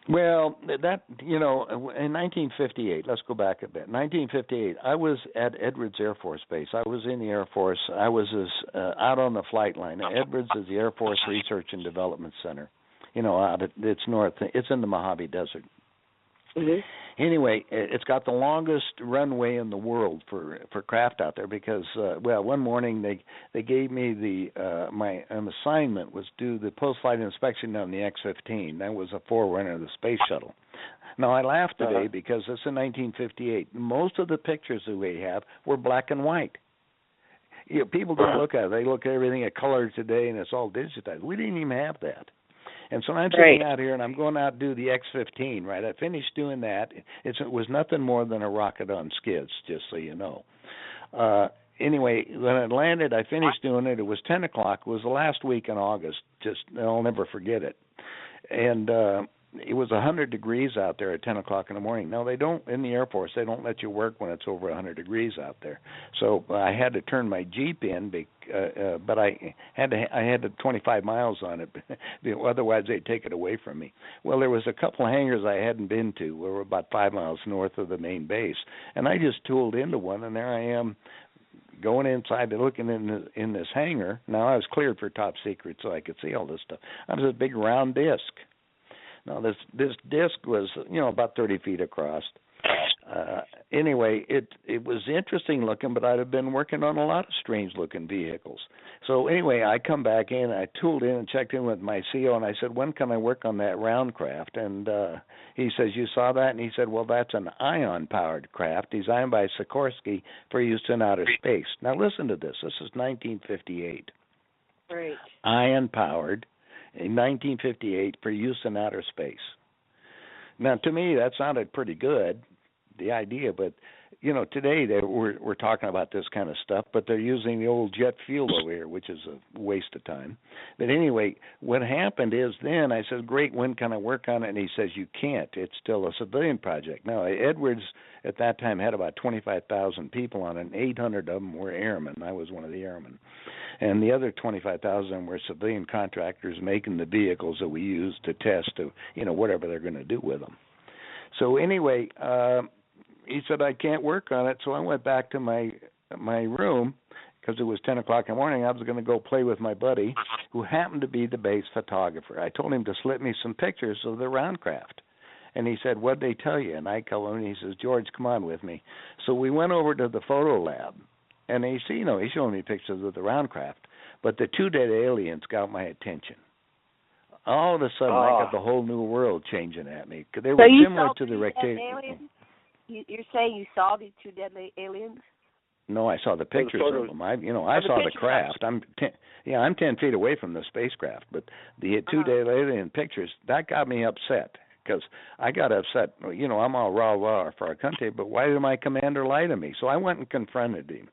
Well, that, in 1958, let's go back a bit. 1958, I was at Edwards Air Force Base. I was in the Air Force. I was out on the flight line. Edwards is the Air Force Research and Development Center. It's north. It's in the Mojave Desert. Mm-hmm. Anyway, it's got the longest runway in the world for craft out there because, one morning they gave me my assignment was do the post-flight inspection on the X-15. That was a forerunner of the space shuttle. Now, I laugh today because it's in 1958. Most of the pictures that we have were black and white. People don't look at it. They look at everything in color today, and it's all digitized. We didn't even have that. And so I'm sitting out here, and I'm going out to do the X-15, right? I finished doing that. It was nothing more than a rocket on skids, just so you know. Anyway, when it landed, I finished doing it. It was 10 o'clock. It was the last week in August. I'll never forget it. And it was 100 degrees out there at 10 o'clock in the morning. Now, they don't, in the Air Force, they don't let you work when it's over 100 degrees out there. So I had to turn my Jeep in, but I had 25 miles on it. Otherwise, they'd take it away from me. Well, there was a couple of hangars I hadn't been to. We were about 5 miles north of the main base. And I just tooled into one, and there I am going inside and looking in this hangar. Now, I was cleared for top secret, so I could see all this stuff. I was a big round disc. Now, this disc was, about 30 feet across. Anyway, it was interesting looking, but I'd have been working on a lot of strange-looking vehicles. So anyway, I come back in, I tooled in and checked in with my CO, and I said, when can I work on that round craft? And he says, you saw that? And he said, well, that's an ion-powered craft designed by Sikorsky for use in outer space. Now, listen to this. This is 1958. Right. Ion-powered. In 1958 for use in outer space. Now, to me, that sounded pretty good, the idea, but, today we're talking about this kind of stuff, but they're using the old jet fuel over here, which is a waste of time. But anyway, what happened is then I said, great, when can I work on it? And he says, you can't. It's still a civilian project. Now, Edwards at that time had about 25,000 people on it, and 800 of them were airmen. I was one of the airmen. And the other 25,000 were civilian contractors making the vehicles that we use to test, whatever they're going to do with them. So anyway, he said, I can't work on it. So I went back to my room because it was 10 o'clock in the morning. I was going to go play with my buddy who happened to be the base photographer. I told him to slip me some pictures of the round craft. And he said, what'd they tell you? And I called him and he says, George, come on with me. So we went over to the photo lab. And he's showing me pictures of the round craft. But the two dead aliens got my attention. All of a sudden, I got the whole new world changing at me. They were similar to the rectangle. You're saying you saw these two dead aliens? No, I saw the pictures of them. I saw the craft. I'm 10 feet away from the spacecraft. But the two dead alien pictures, that got me upset. Because I got upset. I'm all rah for our country, but why did my commander lie to me? So I went and confronted him.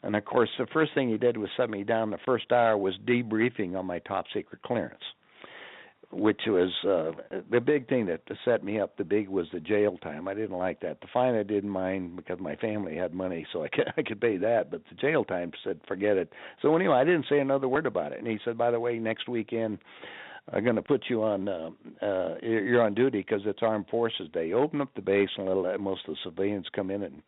And, of course, the first thing he did was set me down. The first hour was debriefing on my top-secret clearance, which was the big thing that set me up. The big was the jail time. I didn't like that. The fine I didn't mind because my family had money, so I could pay that. But the jail time said, forget it. So anyway, I didn't say another word about it. And he said, by the way, next weekend, I'm going to put you on, you're on duty because it's Armed Forces Day. Open up the base and let most of the civilians come in and,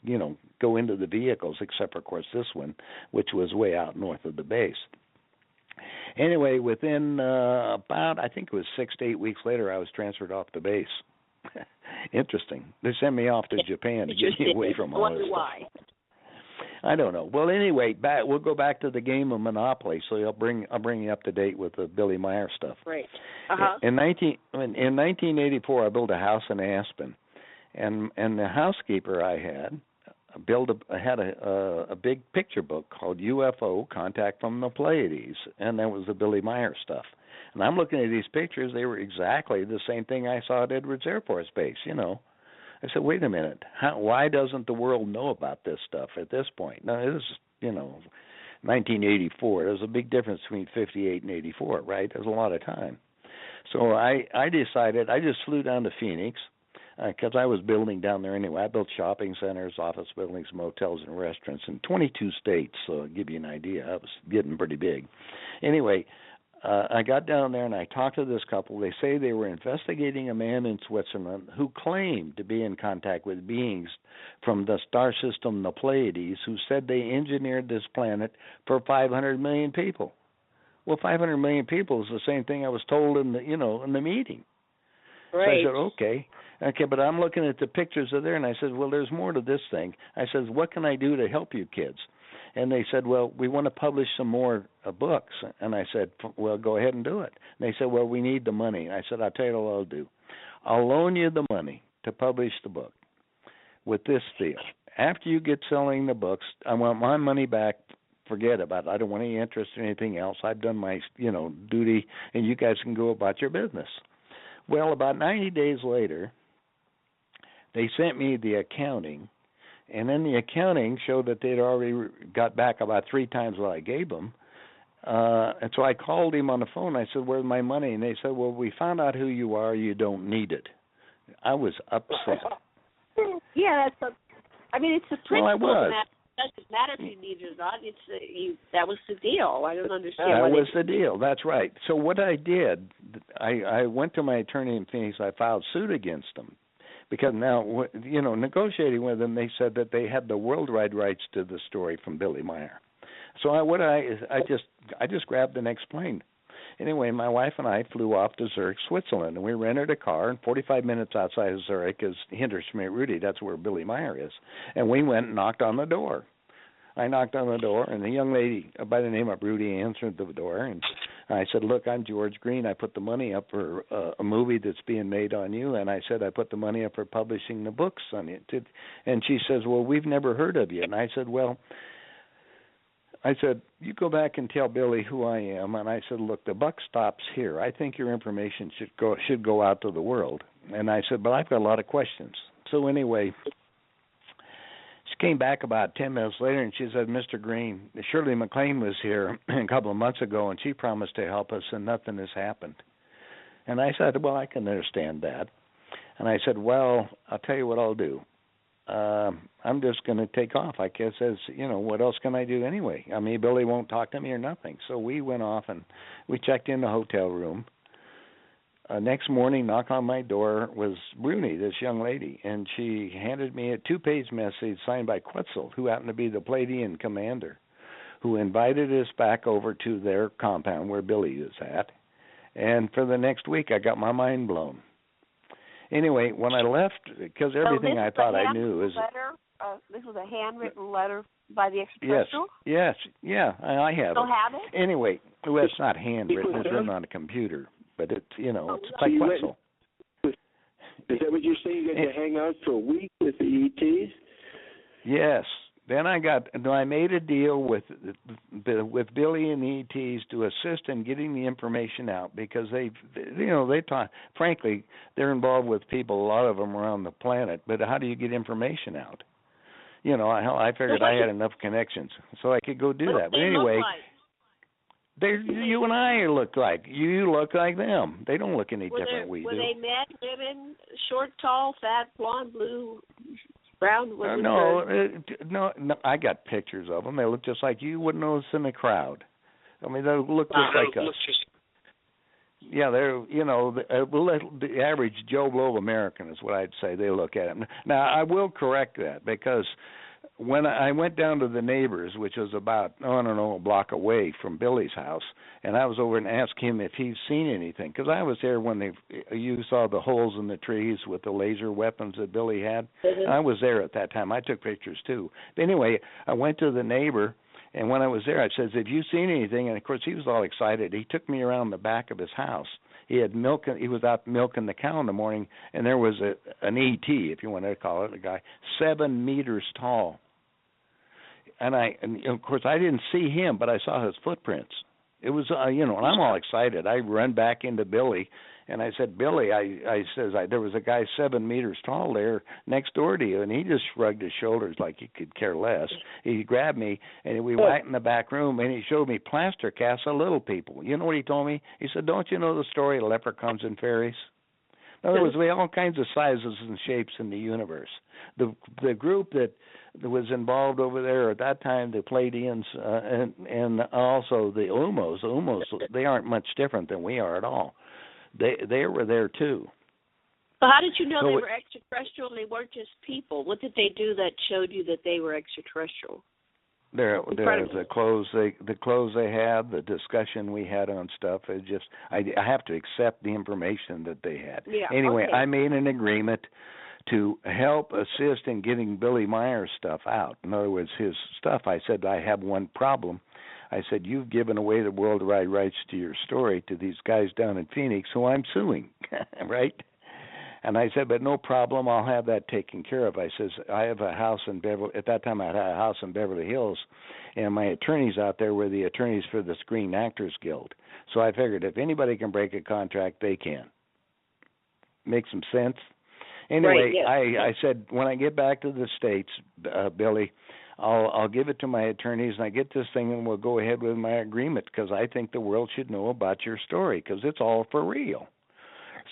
go into the vehicles, except for, of course, this one, which was way out north of the base. Anyway, within about, I think it was 6 to 8 weeks later, I was transferred off the base. Interesting. They sent me off to Japan to get me away from all this stuff. Why? I don't know. Well, anyway, we'll go back to the game of Monopoly. So I'll bring you up to date with the Billy Meyer stuff. Right. In 1984, I built a house in Aspen, and the housekeeper I had, had a big picture book called UFO Contact from the Pleiades, and that was the Billy Meyer stuff. And I'm looking at these pictures; they were exactly the same thing I saw at Edwards Air Force Base. I said, wait a minute, why doesn't the world know about this stuff at this point? Now, this is 1984. There's a big difference between 58 and 84, right? There's a lot of time. So I decided, I just flew down to Phoenix, because I was building down there anyway. I built shopping centers, office buildings, motels, and restaurants in 22 states, so to give you an idea. I was getting pretty big. Anyway, I got down there and I talked to this couple. They say they were investigating a man in Switzerland who claimed to be in contact with beings from the star system, the Pleiades, who said they engineered this planet for 500 million people. Well, 500 million people is the same thing I was told in the meeting. Right. So I said, okay, but I'm looking at the pictures of there, and I said, well, there's more to this thing. I said, what can I do to help you kids? And they said, well, we want to publish some more books. And I said, well, go ahead and do it. And they said, well, we need the money. And I said, I'll tell you what I'll do. I'll loan you the money to publish the book with this deal. After you get selling the books, I want my money back. Forget about it. I don't want any interest in anything else. I've done my, duty, and you guys can go about your business. Well, about 90 days later, they sent me the accounting, and then the accounting showed that they'd already got back about 3 times what I gave them. And so I called him on the phone. I said, where's my money? And they said, well, we found out who you are. You don't need it. I was upset. Yeah, it's the principle. Well, I was. It doesn't matter if you need it or not. That was the deal. I don't understand. That was the deal. That's right. So what I did, I went to my attorney in Phoenix. I filed suit against them because now, negotiating with them, they said that they had the worldwide rights to the story from Billy Meyer. So I just grabbed the next plane. Anyway, my wife and I flew off to Zurich, Switzerland, and we rented a car, and 45 minutes outside of Zurich is Hinterschmidt-Rudy. That's where Billy Meyer is. And we went and knocked on the door. I knocked on the door, and a young lady by the name of Rudy answered the door, and I said, look, I'm George Green. I put the money up for a movie that's being made on you, and I said I put the money up for publishing the books on it. And she says, well, we've never heard of you. And I said, you go back and tell Billy who I am. And I said, look, the buck stops here. I think your information should go out to the world. And I said, but I've got a lot of questions. So anyway, she came back about 10 minutes later, and she said, Mr. Green, Shirley MacLaine was here a couple of months ago, and she promised to help us, and nothing has happened. And I said, well, I can understand that. And I said, well, I'll tell you what I'll do. I'm just going to take off. I guess what else can I do anyway? I mean, Billy won't talk to me or nothing. So we went off and we checked in the hotel room. Next morning, knock on my door was Bruni, this young lady, and she handed me a 2-page message signed by Quetzal, who happened to be the Pleiadian commander, who invited us back over to their compound where Billy is at. And for the next week, I got my mind blown. Anyway, when I left, because everything I thought I knew is... This was a handwritten letter by the extraterrestrial? Yes, I have Still have it? Anyway, well, it's not handwritten. It's written on a computer, but it's, it's like Quetzal. Is that what you're saying? You got to hang out for a week with the ETs? Yes. Then I made a deal with Billy and the ETs to assist in getting the information out because they talk. Frankly, they're involved with people, a lot of them around the planet. But how do you get information out? I figured I had enough connections so I could go do that. But anyway, you and I look like you look like them. They don't look any different. We do. Were they men, women, short, tall, fat, blonde, blue? No, I got pictures of them. They look just like you wouldn't notice in the crowd. I mean, they look just like us. Yeah, they're, the average Joe Blow American is what I'd say they look at them. Now, I will correct that because when I went down to the neighbors, which was about, a block away from Billy's house, and I was over and asked him if he's seen anything, because I was there when you saw the holes in the trees with the laser weapons that Billy had. Mm-hmm. I was there at that time. I took pictures, too. But anyway, I went to the neighbor, and when I was there, I said, have you seen anything? And, of course, he was all excited. He took me around the back of his house. He was out milking the cow in the morning, and there was an ET, if you want to call it, a guy, 7 meters tall. and of course I didn't see him, but I saw his footprints. It was, and I'm all excited. I run back into Billy, and I said, Billy, there was a guy 7 meters tall there next door to you, and he just shrugged his shoulders like he could care less. He grabbed me, and we went in the back room, and he showed me plaster casts of little people. You know what he told me? He said, don't you know the story of leprechauns and fairies? In other words, we have all kinds of sizes and shapes in the universe. The group that was involved over there at that time, the Pleiadians, and also the Umos. The Umos, they aren't much different than we are at all. They were there too. So how did you know they were extraterrestrial and they weren't just people? What did they do that showed you that they were extraterrestrial? The clothes they had, the discussion we had on stuff. I have to accept the information that they had. Yeah, anyway, okay. I made an agreement to help assist in getting Billy Meyer's stuff out. In other words, his stuff. I said, I have one problem. I said, you've given away the worldwide rights to your story to these guys down in Phoenix who I'm suing, right? And I said, but no problem, I'll have that taken care of. I says, I have a house in Beverly, at that time I had a house in Beverly Hills, and my attorneys out there were the attorneys for the Screen Actors Guild. So I figured if anybody can break a contract, they can. Make some sense? Anyway, right, yeah. I said, when I get back to the States, Billy, I'll give it to my attorneys, and I get this thing, and we'll go ahead with my agreement, because I think the world should know about your story, because it's all for real.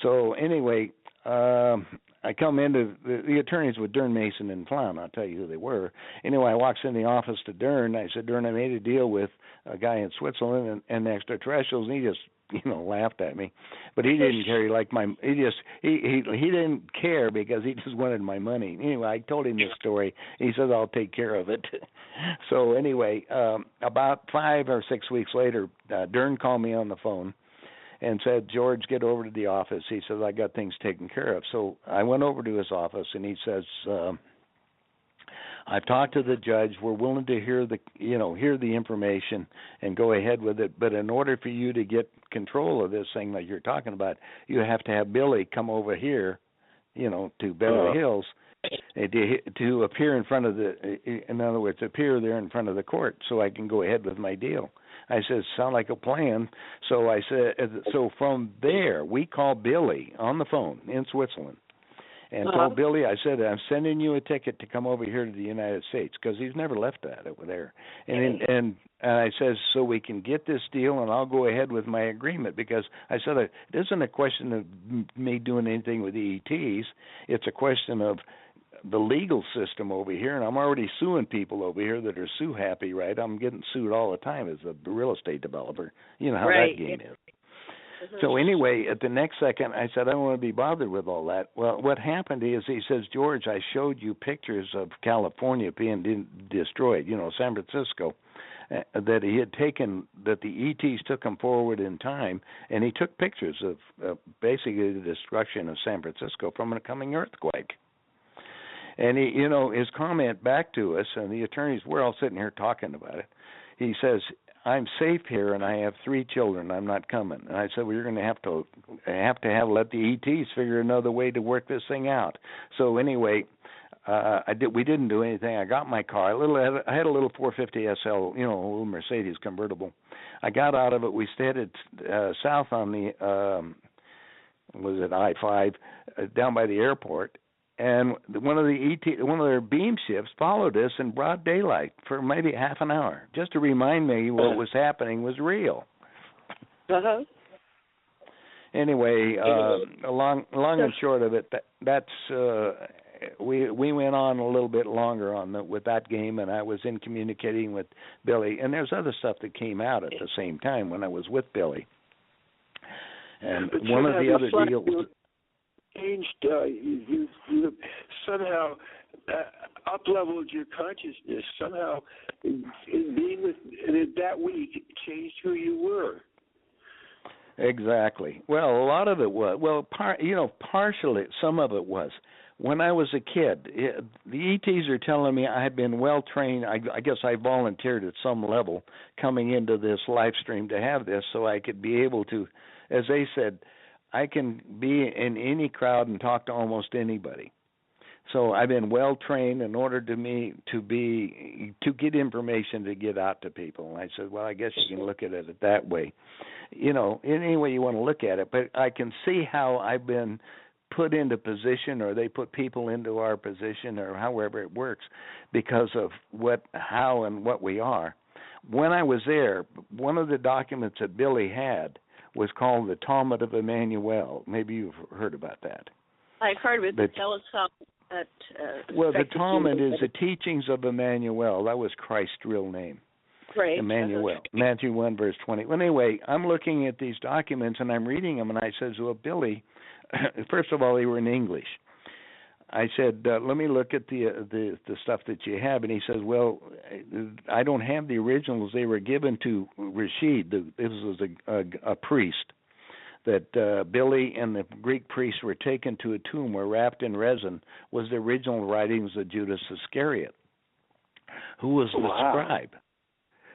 So anyway, I come into the attorneys with Dern, Mason, and Clown. I'll tell you who they were. Anyway, I walks in the office to Dern. I said, Dern, I made a deal with a guy in Switzerland and extraterrestrials, and he just laughed at me. But he didn't care. He didn't care because he just wanted my money. Anyway, I told him this story. He says, I'll take care of it. So anyway, about 5 or 6 weeks later, Dern called me on the phone and said, George, get over to the office. He says, I got things taken care of. So I went over to his office, and he says, I've talked to the judge. We're willing to hear the information and go ahead with it. But in order for you to get control of this thing that you're talking about, you have to have Billy come over here, to Beverly Hills, to appear in front of in other words, appear there in front of the court so I can go ahead with my deal. I said, sound like a plan. So I said, so from there, we called Billy on the phone in Switzerland and told Billy, I said, I'm sending you a ticket to come over here to the United States, because he's never left that over there. And I says, so we can get this deal, and I'll go ahead with my agreement, because I said, it isn't a question of me doing anything with the ETs. It's a question of the legal system over here, and I'm already suing people over here that are sue happy, right? I'm getting sued all the time as a real estate developer. You know how that game is. So anyway, at the next second, I said, I don't want to be bothered with all that. Well, what happened is he says, George, I showed you pictures of California being destroyed, San Francisco, that he had taken, that the ETs took him forward in time, and he took pictures of basically the destruction of San Francisco from a coming earthquake. And he, his comment back to us, and the attorneys, we're all sitting here talking about it. He says, I'm safe here, and I have 3 children. I'm not coming. And I said, well, you're going to have let the ETs figure another way to work this thing out. So anyway, we didn't do anything. I got my car. I had a little 450 SL, a little Mercedes convertible. I got out of it. We headed south on the I-5 down by the airport. And one of their beam ships followed us in broad daylight for maybe half an hour, just to remind me what was happening was real. Anyway, long and short of it, we went on a little bit longer with that game, and I was in communicating with Billy. And there's other stuff that came out at the same time when I was with Billy. And one of the other deals changed, you somehow up-leveled your consciousness, somehow in being with that week changed who you were. Exactly. Well, a lot of it was, partially, some of it was. When I was a kid, the ETs are telling me I had been well-trained. I guess I volunteered at some level coming into this live stream to have this so I could be able to, as they said, I can be in any crowd and talk to almost anybody. So I've been well trained in order to get information to get out to people. And I said, well, I guess you can look at it that way. In any way you want to look at it. But I can see how I've been put into position, or they put people into our position, or however it works, because of how and what we are. When I was there, one of the documents that Billy had was called the Talmud of Emmanuel. Maybe you've heard about that. I've heard of it, but tell us how. The Talmud is the teachings of Emmanuel. That was Christ's real name. Right. Emmanuel. Matthew 1, verse 20. Well, anyway, I'm looking at these documents, and I'm reading them, and I says, well, Billy, first of all, they were in English. I said, let me look at the stuff that you have. And he says, well, I don't have the originals. They were given to Rashid. This was a priest. That Billy and the Greek priests were taken to a tomb where wrapped in resin was the original writings of Judas Iscariot, who was the scribe.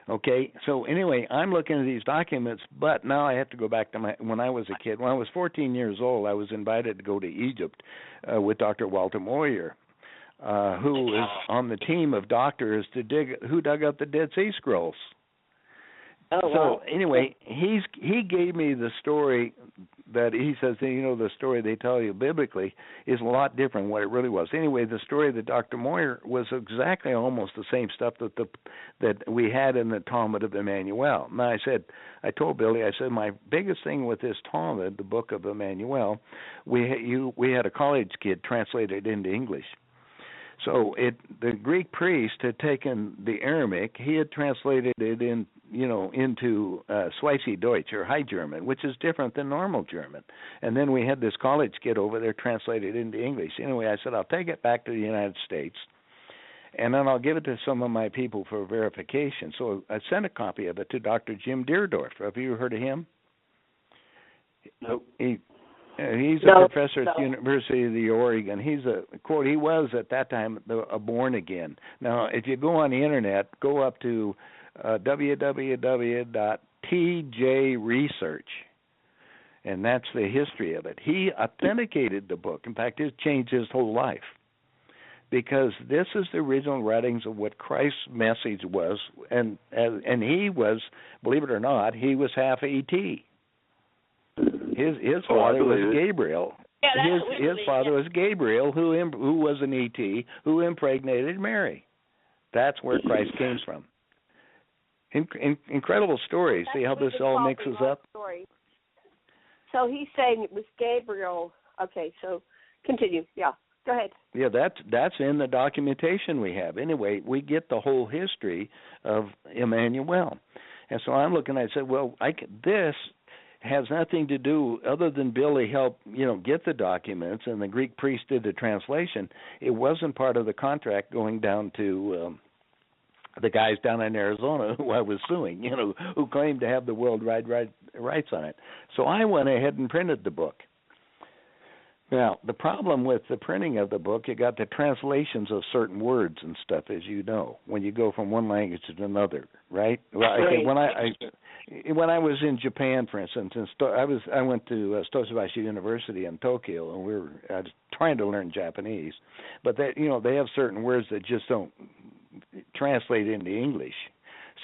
Okay, so anyway, I'm looking at these documents, but now I have to go back to when I was a kid. When I was 14 years old, I was invited to go to Egypt with Dr. Walter Moyer, who was on the team of doctors who dug up the Dead Sea Scrolls. Oh, wow. So anyway, he gave me the story that he says, the story they tell you biblically is a lot different than what it really was. Anyway, the story that Dr. Moyer was exactly almost the same stuff that we had in the Talmud of Emmanuel. Now I told Billy, I said, my biggest thing with this Talmud, the book of Emmanuel, we had a college kid translate it into English. So the Greek priest had taken the Aramaic, he had translated it into Schweizer Deutsch, or High German, which is different than normal German. And then we had this college kid over there translate it into English. Anyway, I said, I'll take it back to the United States, and then I'll give it to some of my people for verification. So I sent a copy of it to Dr. Jim Deerdorf. Have you heard of him? Nope. He's a professor at the University of Oregon. He was at that time a born again. Now, if you go on the internet, go up to www.tjresearch, and that's the history of it. He authenticated the book. In fact, it changed his whole life, because this is the original writings of what Christ's message was, and he was, believe it or not, he was half ET. His father was Gabriel. Yeah, his father was Gabriel, who was an ET, who impregnated Mary. That's where Christ came from. Incredible story. See how this all mixes up? Story. So he's saying it was Gabriel. Okay, so continue. Yeah, go ahead. Yeah, that's in the documentation we have. Anyway, we get the whole history of Emmanuel. And so I'm looking, I said, well, this has nothing to do, other than Billy helped, get the documents, and the Greek priest did the translation. It wasn't part of the contract going down to the guys down in Arizona who I was suing, who claimed to have the worldwide rights on it. So I went ahead and printed the book. Now, the problem with the printing of the book, you got the translations of certain words and stuff, as you know, when you go from one language to another, right? Well, when I was in Japan, for instance, I went to Sasha University in Tokyo, and I was trying to learn Japanese, but they have certain words that just don't translate into English.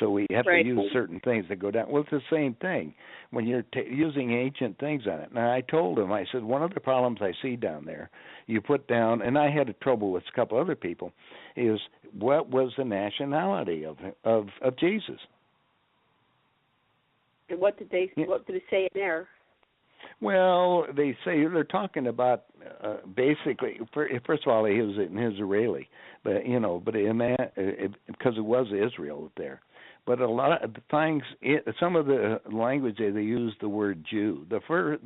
So we have to use certain things that go down. Well, it's the same thing when you're using ancient things on it. Now, I told him, I said, one of the problems I see down there, you put down, and I had a trouble with a couple other people, is what was the nationality of Jesus? And what did it say in there? Well, they say they're talking about basically. First of all, he was an Israeli, but because it was Israel there. But a lot of the things, some of the language they used the word Jew. The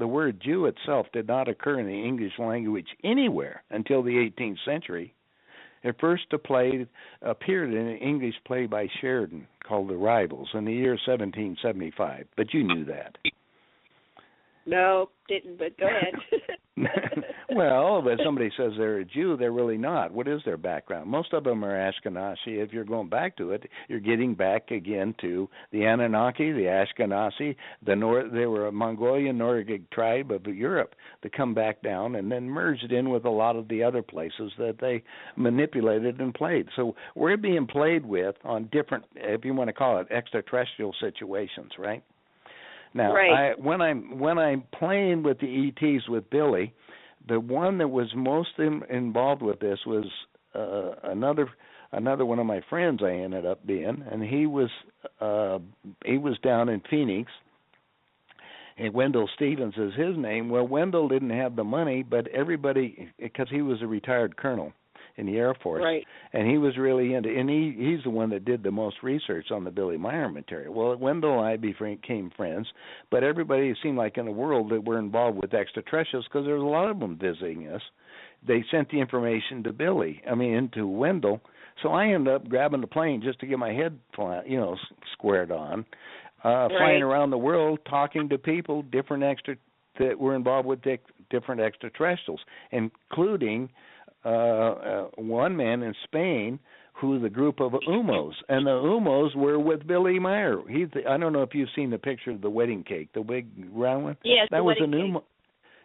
word Jew itself did not occur in the English language anywhere until the 18th century. It first appeared in an English play by Sheridan called The Rivals in the year 1775. But you knew that. No, didn't, but go ahead. Well, but somebody says they're a Jew, they're really not. What is their background? Most of them are Ashkenazi. If you're going back to it, you're getting back again to the Anunnaki, the Ashkenazi, they were a Mongolian Nordic tribe of Europe that come back down and then merged in with a lot of the other places that they manipulated and played. So we're being played with on different, if you want to call it, extraterrestrial situations, right? Now, right. When I'm playing with the ETs with Billy, the one that was most involved with this was another one of my friends I ended up being, and he was down in Phoenix. And Wendell Stevens is his name. Well, Wendell didn't have the money, but everybody, because he was a retired colonel in the Air Force, right. And he was really into, and he's the one that did the most research on the Billy Meyer material. Well, Wendell and I became friends, but everybody seemed like in the world that were involved with extraterrestrials, because there was a lot of them visiting us. They sent the information to into Wendell. So I ended up grabbing the plane just to get my head, squared on, flying around the world, talking to people, that were involved with different extraterrestrials, including one man in Spain who's a group of Umos, and the Umos were with Billy Meyer. I don't know if you've seen the picture of the wedding cake, the big round one. Yes, that was an Umo.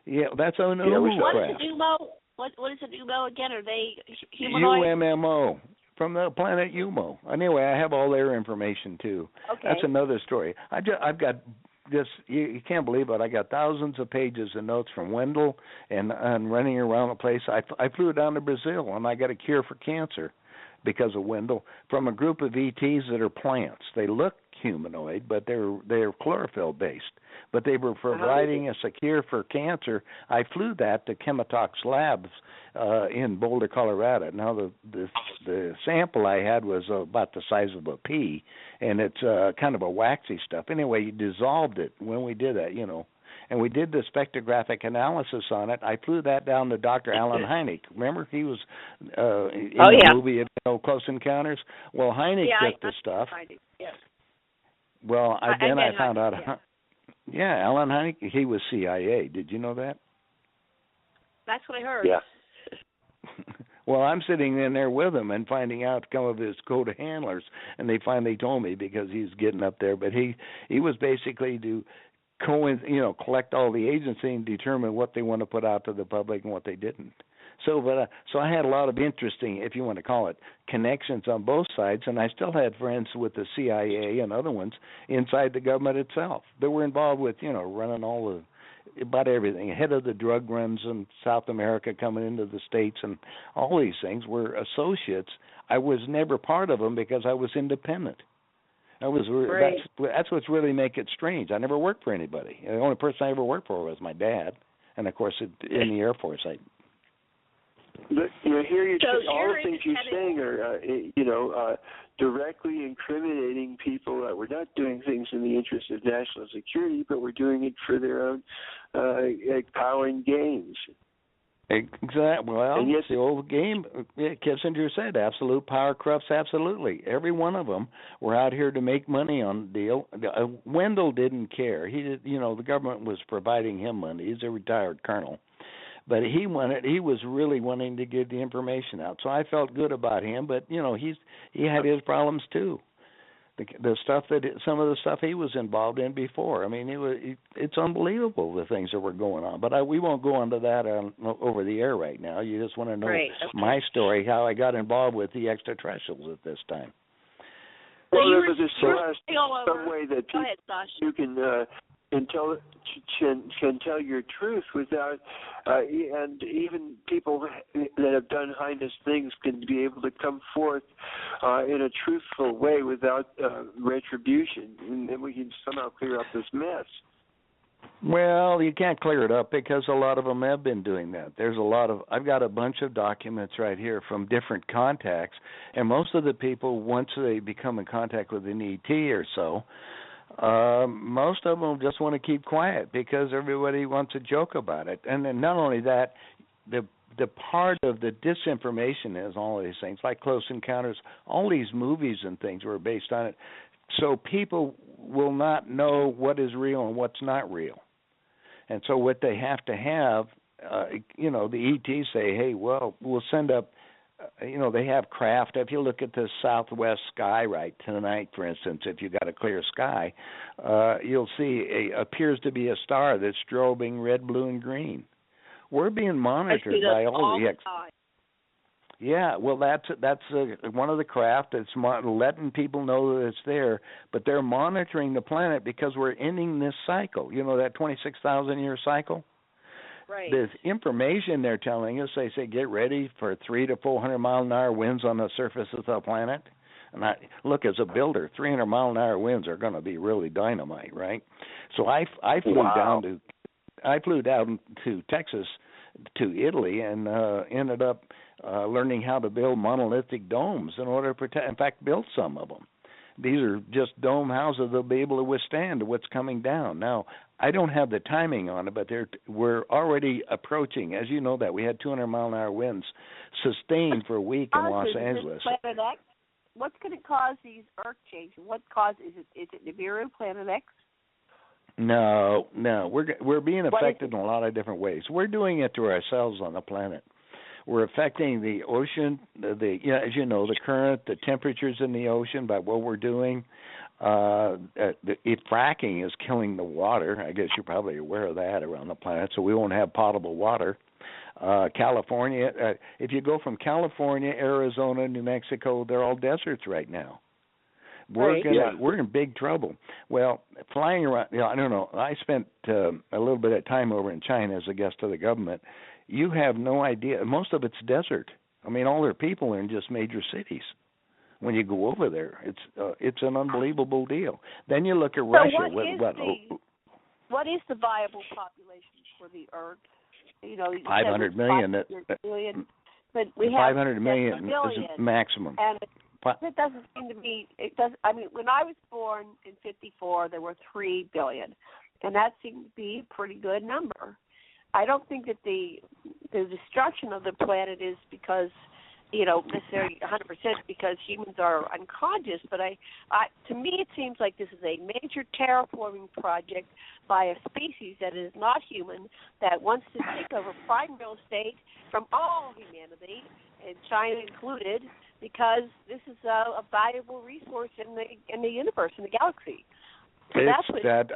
Yeah, that's an Umo What craft. is an Umo? What is an Umo again? Are they humanoid? UMMO, from the planet Umo. Anyway, I have all their information too. Okay. That's another story. I've got this. You can't believe it. I got thousands of pages of notes from Wendell and running around the place. I flew down to Brazil and I got a cure for cancer because of Wendell from a group of ETs that are plants. They look humanoid, but they're chlorophyll based. But they were providing us a cure for cancer. I flew that to Chemitox Labs in Boulder, Colorado. Now the sample I had was about the size of a pea, and it's kind of a waxy stuff. Anyway, you dissolved it when we did that, and we did the spectrographic analysis on it. I flew that down to Dr. Alan Hynek. Remember, he was in the movie Close Encounters? Well, Hynek took the stuff. Yes. Well, I found out. Yeah. Alan Hynek, he was CIA. Did you know that? That's what I heard. Yeah. Well, I'm sitting in there with him and finding out some of his code of handlers, and they finally told me because he's getting up there. But he was basically to collect all the agency and determine what they want to put out to the public and what they didn't. So I had a lot of interesting, if you want to call it, connections on both sides, and I still had friends with the CIA and other ones inside the government itself that were involved with, running about everything, head of the drug runs in South America coming into the States, and all these things were associates. I was never part of them because I was independent. That's what's really make it strange. I never worked for anybody. The only person I ever worked for was my dad, and of course in the Air Force. But here all the things you're saying are, directly incriminating people that were not doing things in the interest of national security, but were doing it for their own power and gains. Exactly. Well, and yes, the old game, Kissinger said, absolute power corrupts absolutely. Every one of them were out here to make money on the deal. Wendell didn't care. He did, the government was providing him money. He's a retired colonel. But he was really wanting to get the information out. So I felt good about him, but he had his problems too. Some of the stuff he was involved in before. I mean, it's unbelievable the things that were going on. But we won't go into that over the air right now. You just want to know my story, how I got involved with the extraterrestrials at this time. Well, there was some way that you can tell your truth without, and even people that have done heinous things can be able to come forth in a truthful way without retribution, and then we can somehow clear up this mess. Well, you can't clear it up because a lot of them have been doing that. I've got a bunch of documents right here from different contacts, and most of the people, once they become in contact with an ET or so, most of them just want to keep quiet because everybody wants to joke about it. And then not only that, the part of the disinformation is all of these things, like Close Encounters, all these movies and things were based on it. So people will not know what is real and what's not real. And so what they have to have, the ETs say, hey, well, we'll send up, they have craft. If you look at the southwest sky right tonight, for instance, if you got a clear sky, you'll see appears to be a star that's strobing red, blue, and green. We're being monitored by all the Yeah, well, that's one of the craft that's letting people know that it's there, but they're monitoring the planet because we're ending this cycle. That 26,000-year cycle. Right. The information they're telling us, they say, get ready for 300 to 400 mile-an-hour winds on the surface of the planet. And look, as a builder, 300-mile-an-hour winds are going to be really dynamite, right? So I flew down to Texas, to Italy, and ended up learning how to build monolithic domes in order to protect. In fact, built some of them. These are just dome houses that'll be able to withstand what's coming down. Now, I don't have the timing on it, but we're already approaching. As you know, that we had 200-mile-an-hour winds sustained for a week in Los Angeles. Planet X? What's going to cause these Earth changes? What cause is it? Is it Nibiru, Planet X? No, we're being affected in a lot of different ways. We're doing it to ourselves on the planet. We're affecting the ocean, as you know, the current, the temperatures in the ocean by what we're doing. Fracking is killing the water. I guess you're probably aware of that around the planet, so we won't have potable water. California, if you go from California, Arizona, New Mexico, they're all deserts right now. We're in big trouble. Well, flying around, I don't know. I spent a little bit of time over in China as a guest of the government. You have no idea. Most of it's desert. I mean, all their people are in just major cities. When you go over there, it's an unbelievable deal. Then you look at Russia. What is the viable population for the Earth? 500 million. But we have 500 million is maximum. And it doesn't seem to be. It does. I mean, when I was born in '54, there were 3 billion, and that seemed to be a pretty good number. I don't think that the destruction of the planet is because, necessarily 100% because humans are unconscious. But to me, it seems like this is a major terraforming project by a species that is not human, that wants to take over prime real estate from all humanity, and China included, because this is a valuable resource in the universe, in the galaxy. So beyond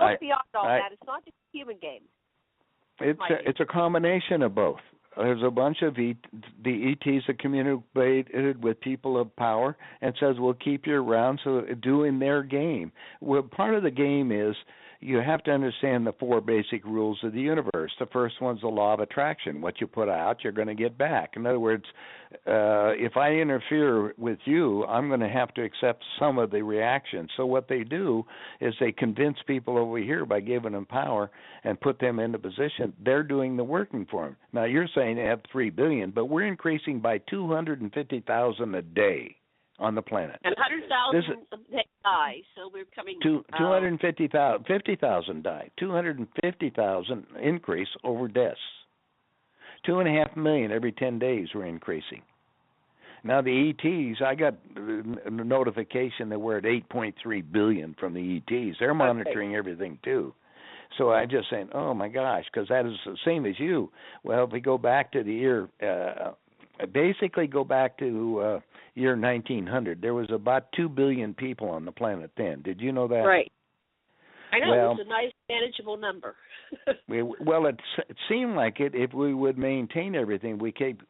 all that. It's not just a human game. It's a combination of both. There's a bunch of the ETs that communicated with people of power and says, we'll keep you around, so doing their game. Well, part of the game is you have to understand the 4 basic rules of the universe. The first one's the law of attraction. What you put out, you're going to get back. In other words, if I interfere with you, I'm going to have to accept some of the reaction. So what they do is they convince people over here by giving them power and put them into position. They're doing the working for them. Now, you're saying they have 3 billion, but we're increasing by 250,000 a day on the planet. And 100,000 die, so we're coming... 50,000 die. 250,000 increase over deaths. 2.5 million every 10 days we're increasing. Now the ETs, I got a notification that we're at 8.3 billion from the ETs. They're monitoring everything too. So I just saying, oh my gosh, because that is the same as you. Well, if we go back to the year... basically go back to year 1900. There was about 2 billion people on the planet then. Did you know that? Right. I know, it's a nice, manageable number. It seemed like it. If we would maintain everything, we keep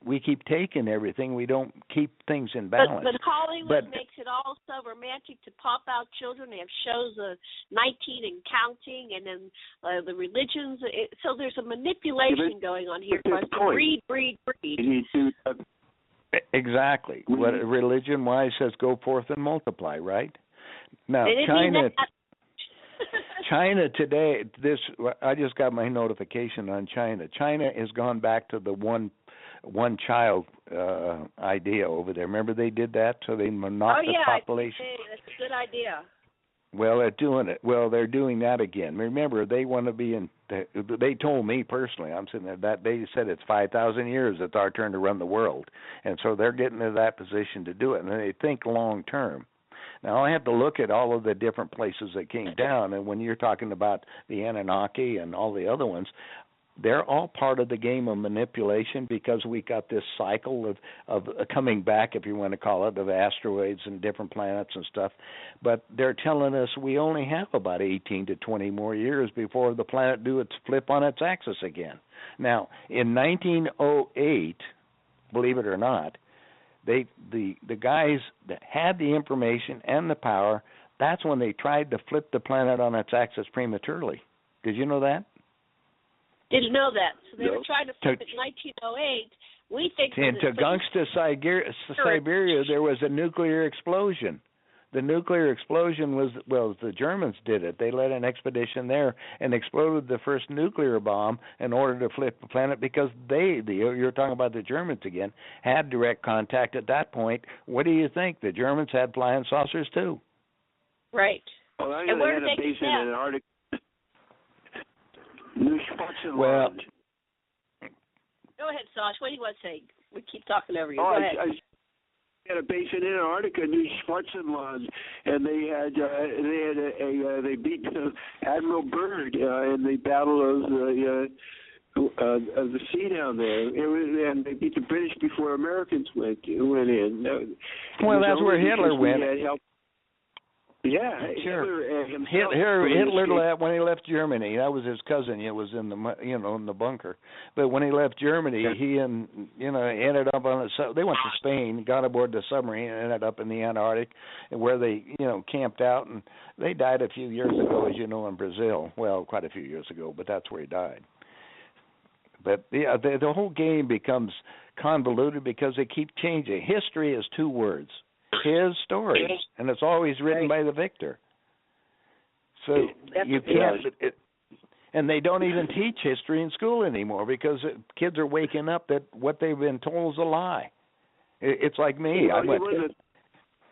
taking everything. We don't keep things in balance. But Hollywood makes it all so romantic to pop out children. They have shows of 19 and counting, and then the religions. So there's a manipulation going on here for us to breed. Exactly. What religion-wise says, go forth and multiply, right? Now, China today, I just got my notification on China. China has gone back to the one child idea over there. Remember they did that, so they monopolized the population. That's a good idea. Well, they're doing it. Well, they're doing that again. Remember, they want to be in. They told me personally, I'm sitting there, that they said it's 5,000 years it's our turn to run the world, and so they're getting to that position to do it, and they think long term. Now, I have to look at all of the different places that came down, and when you're talking about the Anunnaki and all the other ones, they're all part of the game of manipulation, because we got this cycle of coming back, if you want to call it, of asteroids and different planets and stuff. But they're telling us we only have about 18 to 20 more years before the planet do its flip on its axis again. Now, in 1908, believe it or not, the guys that had the information and the power, that's when they tried to flip the planet on its axis prematurely. Did you know that? Didn't know that. So they were trying to flip it in 1908. We think in Tugungsta, Siberia, there was a nuclear explosion. The nuclear explosion was, the Germans did it. They led an expedition there and exploded the first nuclear bomb in order to flip the planet, because you're talking about the Germans again, had direct contact at that point. What do you think? The Germans had flying saucers too. Right. Well, and where did they base in Antarctica. Well, go ahead, Sasha. What do you want to say? We keep talking over you. Go ahead. I had a base in Antarctica, New Schwarzenland, and they beat Admiral Byrd in the Battle of the sea down there. And they beat the British before Americans went in. Well, that's where Hitler went. Yeah, sure. Hitler when he left Germany, that was his cousin. It was in the bunker. But when he left Germany, he ended up on they went to Spain, got aboard the submarine, and ended up in the Antarctic, where they camped out, and they died a few years ago, as you know, in Brazil. Well, quite a few years ago, but that's where he died. But the whole game becomes convoluted because they keep changing. History is two words. His story, and it's always written by the victor. So you can't, and they don't even teach history in school anymore, because kids are waking up that what they've been told is a lie. It's like me. The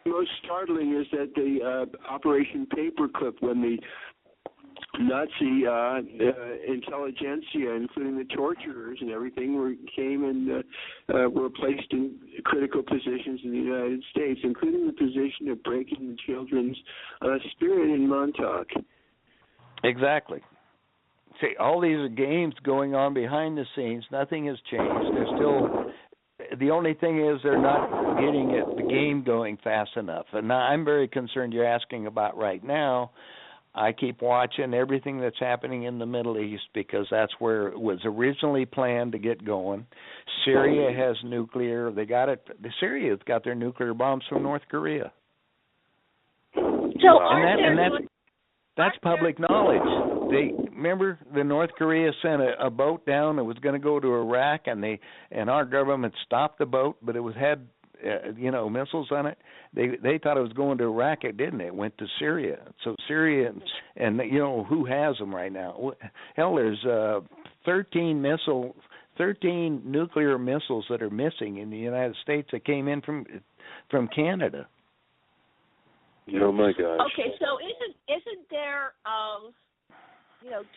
most startling is that the Operation Paperclip, when the Nazi intelligentsia, including the torturers and everything, came and were placed in critical positions in the United States, including the position of breaking the children's spirit in Montauk. Exactly. See, all these are games going on behind the scenes. Nothing has changed. They're still. The only thing is they're not getting the game going fast enough. And now I'm very concerned. You're asking about right now. I keep watching everything that's happening in the Middle East, because that's where it was originally planned to get going. Syria has nuclear. They got it. Syria's got their nuclear bombs from North Korea. That's public knowledge. Remember the North Korea sent a boat down that was going to go to Iraq, and our government stopped the boat, but it had missiles on it. They thought it was going to Iraq. It didn't. It went to Syria. So Syria and who has them right now? Hell, there's 13 nuclear missiles that are missing in the United States that came in from Canada. Oh my gosh. Okay, so isn't there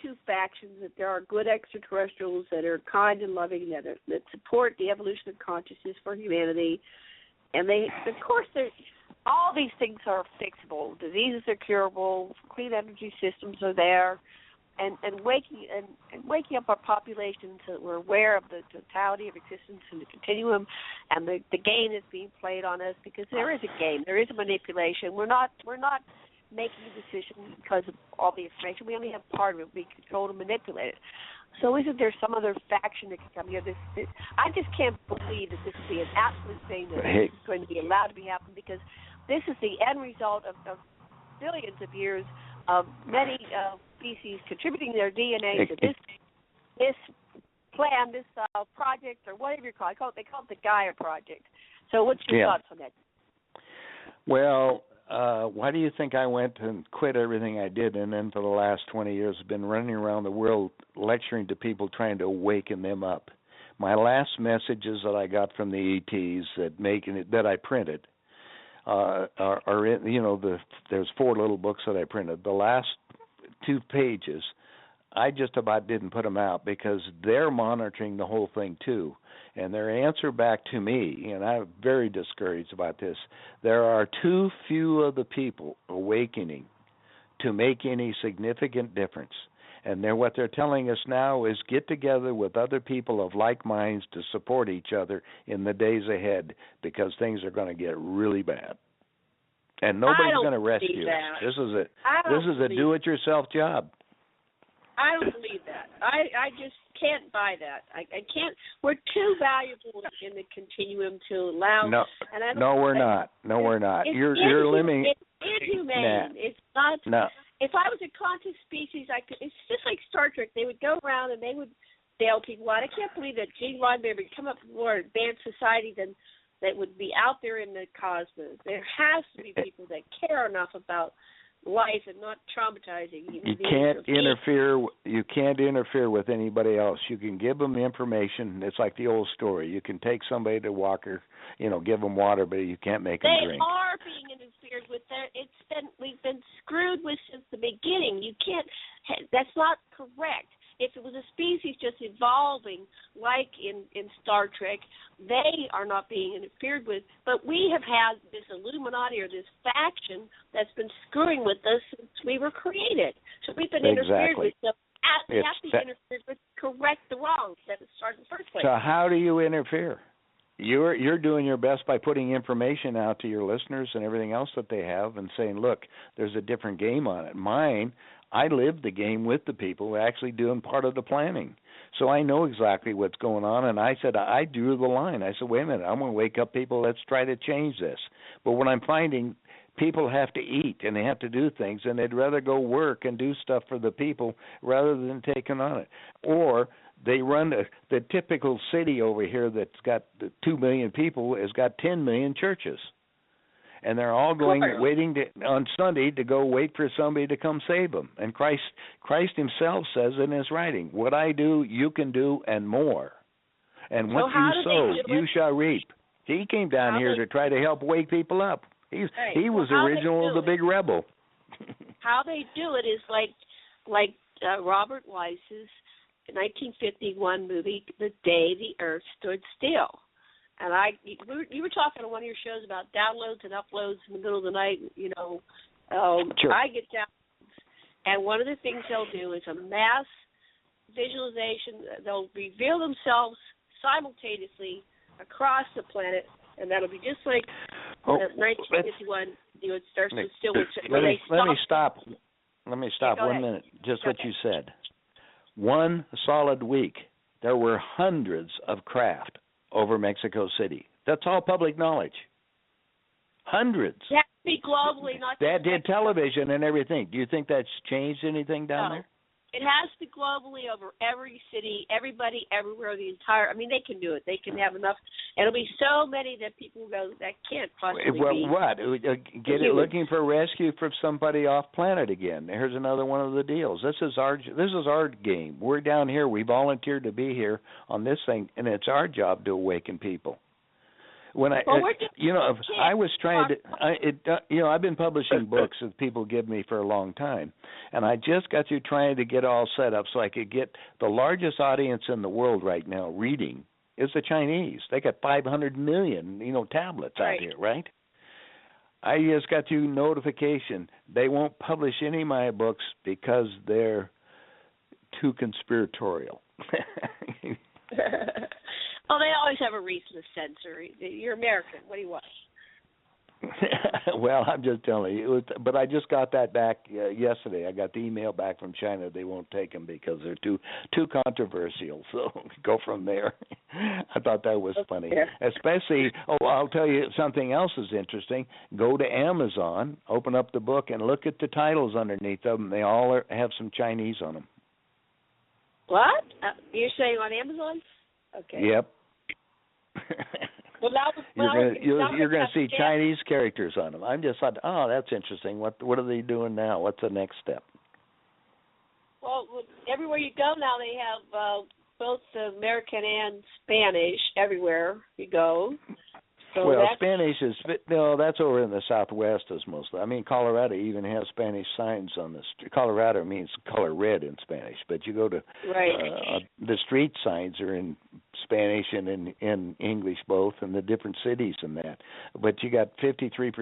two factions, that there are good extraterrestrials that are kind and loving, that support the evolution of consciousness for humanity, and all these things are fixable. Diseases are curable. Clean energy systems are there, and waking up our population so that we're aware of the totality of existence and the continuum, and the game that's being played on us, because there is a game, there is a manipulation. We're not making a decision because of all the information. We only have part of it. We control and manipulate it. So isn't there some other faction that can come here? I just can't believe that this would be an absolute thing that is going to be allowed to be happening, because this is the end result of billions of years of many species contributing their DNA to this plan, this project, or whatever you call it. They call it the Gaia Project. So what's your thoughts on that? Well, why do you think I went and quit everything I did, and then for the last 20 years have been running around the world lecturing to people, trying to awaken them up? My last messages that I got from the ETs that I printed are in, there's 4 little books that I printed. The last 2 pages, I just about didn't put them out, because they're monitoring the whole thing too. And their answer back to me, and I'm very discouraged about this, there are too few of the people awakening to make any significant difference. And what they're telling us now is get together with other people of like minds to support each other in the days ahead, because things are going to get really bad. And nobody's going to rescue us. This is a do-it-yourself job. I don't believe that. I just can't buy that. I can't. We're too valuable in the continuum to allow. No, we're not. No, we're not. You're limiting. It's inhumane. It's not. No. If I was a conscious species, it's just like Star Trek. They would go around and they would bail people out. I can't believe that Gene Roddenberry would come up with more advanced society than that would be out there in the cosmos. There has to be people that care enough about life and not traumatizing. You can't interfere. You can't interfere with anybody else. You can give them the It's like the old story. You can take somebody to Walker, give them water, but you can't make them drink. They are being interfered with. We've been screwed with since the beginning. You can't. That's not correct. If it was a species just evolving, like in Star Trek, they are not being interfered with. But we have had this Illuminati or this faction that's been screwing with us since we were created. So we've been interfered with. So we have to be interfered with to correct the wrongs that it started in the first place. So how do you interfere? You're doing your best by putting information out to your listeners and everything else that they have and saying, look, there's a different game on it. Mine, I live the game with the people actually doing part of the planning. So I know exactly what's going on, and I said, I drew the line. I said, wait a minute, I'm going to wake up people, let's try to change this. But what I'm finding, people have to eat and they have to do things, and they'd rather go work and do stuff for the people rather than taking on it. Or they run the typical city over here that's got 2 million people has got 10 million churches. And they're all waiting on Sunday to go wait for somebody to come save them. And Christ himself says in his writing, what I do, you can do, and more. And what you sow, you shall reap. He came down here to try to help wake people up. He was the original of the big rebel. How they do it is like Robert Weiss's 1951 movie, The Day the Earth Stood Still. And you were talking on one of your shows about downloads and uploads in the middle of the night. Sure. I get downloads, and one of the things they'll do is a mass visualization. They'll reveal themselves simultaneously across the planet, and that'll be just like 1951. It starts to still. Let me stop. Let me stop 1 minute. Just what you said. One solid week, there were hundreds of craft over Mexico City. That's all public knowledge. Hundreds. That has to be globally, not that did television and everything. Do you think that's changed anything down there? It has to be globally over every city, everybody, everywhere, the entire. I mean, they can do it. They can have enough. It'll be so many that people go, that can't possibly be. Well, what? Get it looking for rescue from somebody off planet again. Here's another one of the deals. This is our game. We're down here. We volunteered to be here on this thing, and it's our job to awaken people. When I was trying to, I've been publishing books that people give me for a long time, and I just got through trying to get all set up so I could get the largest audience in the world right now reading is the Chinese. They got 500 million, tablets out here, right? I just got through notification. They won't publish any of my books because they're too conspiratorial. Oh, they always have a reason to censor. You're American. What do you want? Well, I'm just telling you. But I just got that back yesterday. I got the email back from China. They won't take them because they're too controversial. So go from there. I thought that was funny. Especially, I'll tell you something else is interesting. Go to Amazon, open up the book, and look at the titles underneath them. They all have some Chinese on them. What? You're saying on Amazon? Okay. Yep. Well, you're going to see Chinese characters on them. I'm just thought, that's interesting. What are they doing now? What's the next step? Well, everywhere you go now, they have both American and Spanish. Everywhere you go, So well, Spanish is that's over in the Southwest is mostly. I mean, Colorado even has Spanish signs on the street. Colorado means color red in Spanish, but you go to the street signs are in Spanish and in English both, and the different cities and that. But you got 53%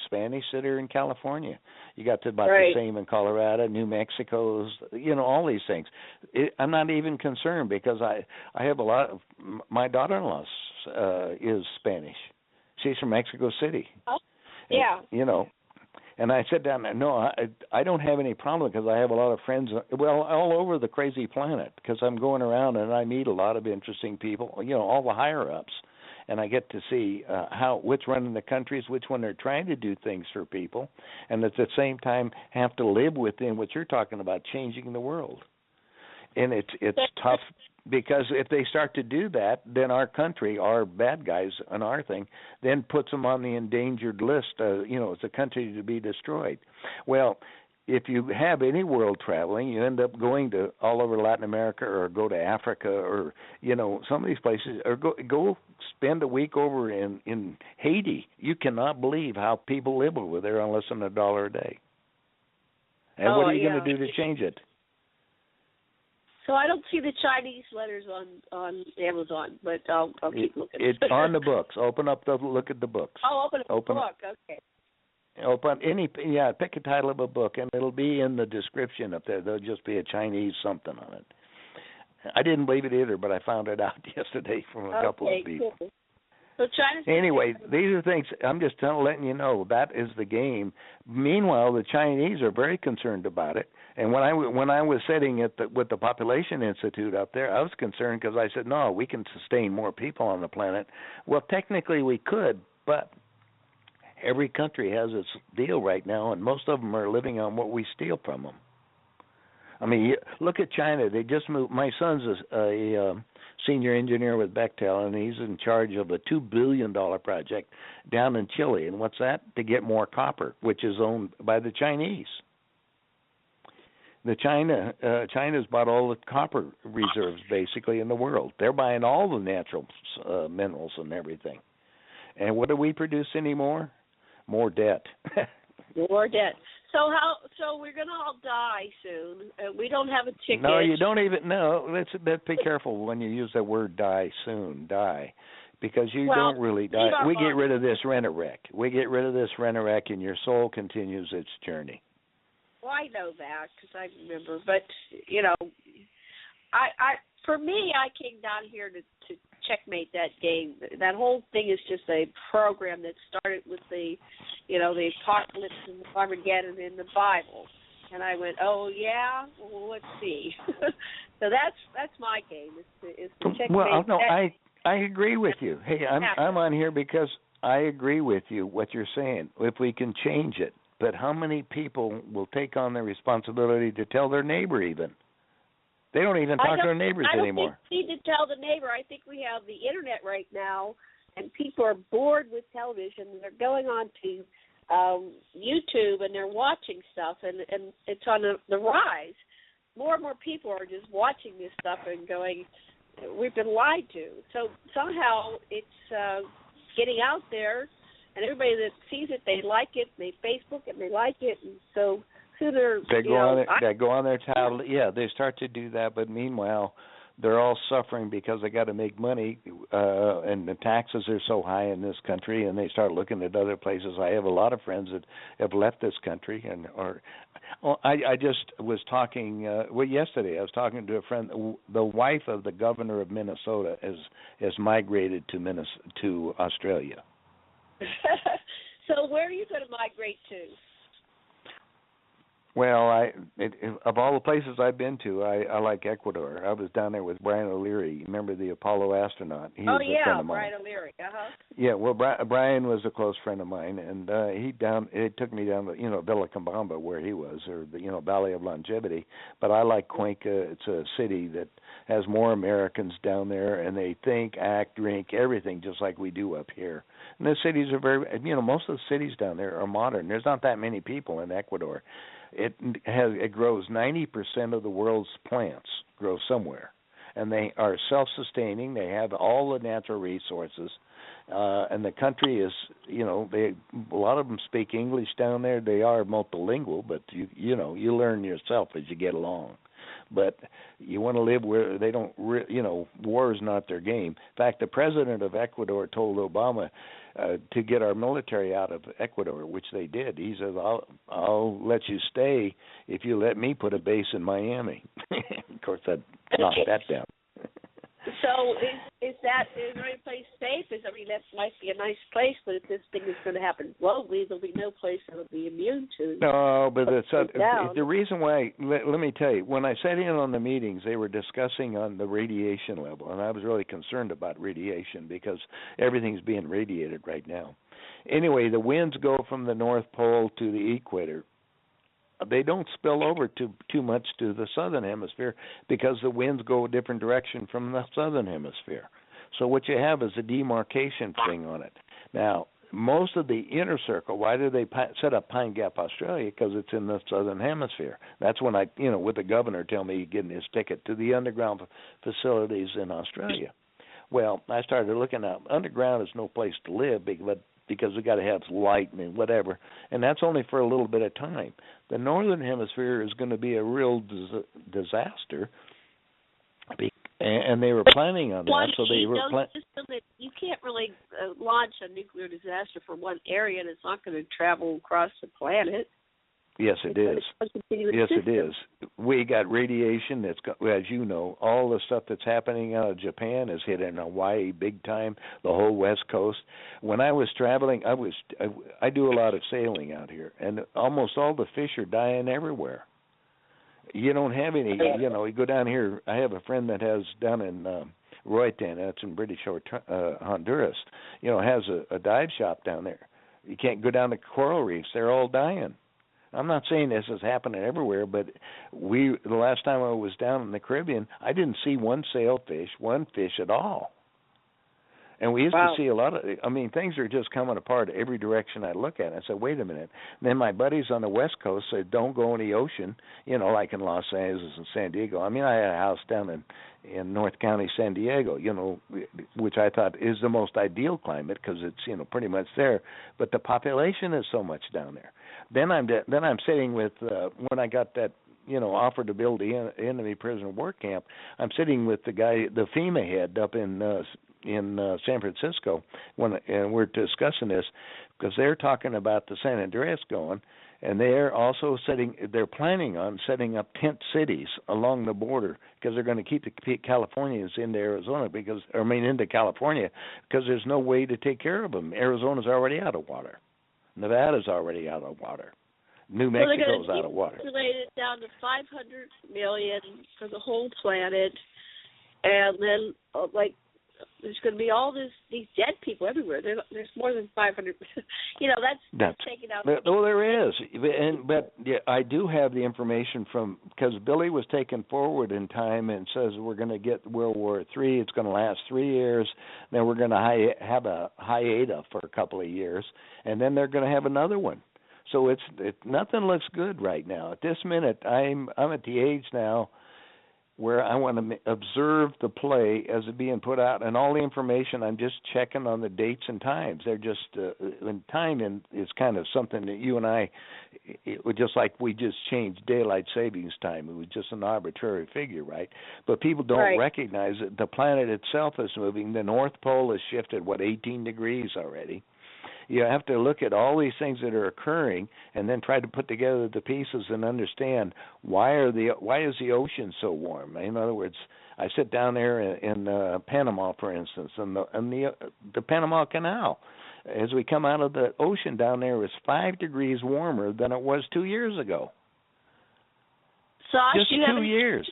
Spanish that are in California. You got about the same in Colorado, New Mexico's, all these things. I'm not even concerned because I have a lot of my daughter-in-law is Spanish. She's from Mexico City. Oh, yeah. And I said down there, no, I don't have any problem because I have a lot of friends, all over the crazy planet because I'm going around and I meet a lot of interesting people, all the higher-ups. And I get to see which running the countries, which one they're trying to do things for people, and at the same time have to live within what you're talking about, changing the world. And it's tough because if they start to do that, then our country, our bad guys on our thing, then puts them on the endangered list. It's a country to be destroyed. Well, if you have any world traveling, you end up going to all over Latin America or go to Africa or, some of these places, or go spend a week over in Haiti. You cannot believe how people live over there on less than $1 a day. And what are you going to do to change it? So I don't see the Chinese letters on Amazon, but I'll keep looking. It's on the books. Look at the books. Oh, open up the book. Okay. Pick a title of a book, and it'll be in the description up there. There'll just be a Chinese something on it. I didn't believe it either, but I found it out yesterday from a couple of people. Cool. So China's anyway, these are things I'm just letting you know. That is the game. Meanwhile, the Chinese are very concerned about it. And when I was sitting with the Population Institute up there, I was concerned because I said, no, we can sustain more people on the planet. Well, technically we could, but every country has its deal right now, and most of them are living on what we steal from them. I mean, look at China. They just moved. My son's a senior engineer with Bechtel, and he's in charge of a $2 billion project down in Chile. And what's that? To get more copper, which is owned by the Chinese. China's bought all the copper reserves basically in the world. They're buying all the natural minerals and everything. And what do we produce anymore? More debt. More debt. So we're gonna all die soon. We don't have a ticket. No, you don't even. No, let's be careful when you use the word "die soon." Die, because you don't really die. We get rid of this rent-a-wreck. And your soul continues its journey. Well, I know that because I remember. But for me, I came down here to checkmate that game. That whole thing is just a program that started with the apocalypse and Armageddon in the Bible. And I went, oh yeah, well, let's see. So that's my game. Is to checkmate. Well, no, I agree with you. Hey, I'm on here because I agree with you what you're saying. If we can change it, but how many people will take on the responsibility to tell their neighbor even? They don't even talk to their neighbors anymore. I don't think we need to tell the neighbor. I think we have the Internet right now, and people are bored with television. They're going on to YouTube, and they're watching stuff, and it's on the rise. More and more people are just watching this stuff and going, we've been lied to. So somehow it's getting out there, and everybody that sees it, they like it, they Facebook it, and they like it, and so sooner they go on their tablet. Yeah, they start to do that, but meanwhile, they're all suffering because they got to make money, and the taxes are so high in this country, and they start looking at other places. I have a lot of friends that have left this country, I just was talking. Yesterday I was talking to a friend. The wife of the governor of Minnesota has migrated to Australia. So where are you going to migrate to? Well, of all the places I've been to, I like Ecuador. I was down there with Brian O'Leary. Remember the Apollo astronaut? He was a friend of mine. Brian O'Leary. Yeah, well, Brian was a close friend of mine, and he took me down to Villa Cambamba where he was, or the Valley of Longevity. But I like Cuenca. It's a city that has more Americans down there, and they think, act, drink, everything just like we do up here. And the cities are very, most of the cities down there are modern. There's not that many people in Ecuador. It grows 90% of the world's plants grow somewhere, and they are self-sustaining. They have all the natural resources, And the country is, a lot of them speak English down there. They are multilingual, but you learn yourself as you get along. But you want to live where they don't, war is not their game. In fact, the president of Ecuador told Obama to get our military out of Ecuador, which they did. He says, I'll let you stay if you let me put a base in Miami. Of course, that knocked that down. So is there any place safe? That might be a nice place, but if this thing is going to happen globally, there'll be no place that'll be immune to. No, but the reason why, let me tell you, when I sat in on the meetings, they were discussing on the radiation level, and I was really concerned about radiation because everything's being radiated right now. Anyway, the winds go from the North Pole to the equator. They don't spill over too much to the southern hemisphere because the winds go a different direction from the southern hemisphere. So what you have is a demarcation thing on it. Now, most of the inner circle, why do they set up Pine Gap, Australia? Because it's in the southern hemisphere. That's when with the governor tell me getting his ticket to the underground facilities in Australia. Well, I started looking up. Underground is no place to live, because we got to have light and whatever, and that's only for a little bit of time. The northern hemisphere is going to be a real disaster, and they were planning on that. So they were you can't really launch a nuclear disaster from one area, and it's not going to travel across the planet. Yes, it is. Yes, it is. We got radiation that's got, as you know, all the stuff that's happening out of Japan is hitting Hawaii big time, the whole West Coast. When I was traveling, I do a lot of sailing out here, and almost all the fish are dying everywhere. You don't have any, you go down here. I have a friend that has down in Roatan, that's in British Honduras, has a dive shop down there. You can't go down the coral reefs. They're all dying. I'm not saying this is happening everywhere, but the last time I was down in the Caribbean, I didn't see one sailfish, one fish at all. And we used to see a lot of, things are just coming apart every direction I look at. I said, wait a minute. And then my buddies on the West Coast said, don't go in the ocean, like in Los Angeles and San Diego. I had a house down in North County, San Diego, which I thought is the most ideal climate because it's, pretty much there. But the population is so much down there. Then I'm sitting with, when I got that, offer to build the enemy prisoner work camp, I'm sitting with the guy, the FEMA head up in San Francisco, and we're discussing this because they're talking about the San Andreas going, and they're also they're planning on setting up tent cities along the border because they're going to keep the Californians into Arizona into California because there's no way to take care of them. Arizona's already out of water. Nevada's already out of water. New Mexico's out of water. So they're going to populate it down to 500 million for the whole planet, and then there's going to be all these dead people everywhere. There's more than 500. That's taken out. Well, there is, but I do have the information because Billy was taken forward in time and says we're going to get World War III. It's going to last 3 years. Then we're going to have a hiatus for a couple of years, and then they're going to have another one. So nothing looks good right now. At this minute, I'm at the age now where I want to observe the play as it being put out, and all the information I'm just checking on the dates and times. They're just time is kind of something that you and I, it was just like we just changed daylight savings time. It was just an arbitrary figure, right? But people don't recognize that the planet itself is moving. The North Pole has shifted 18 degrees already. You have to look at all these things that are occurring and then try to put together the pieces and understand why is the ocean so warm? In other words, I sit down there in Panama, for instance, and the Panama Canal. As we come out of the ocean down there, is 5 degrees warmer than it was 2 years ago. Sasha, just 2 years.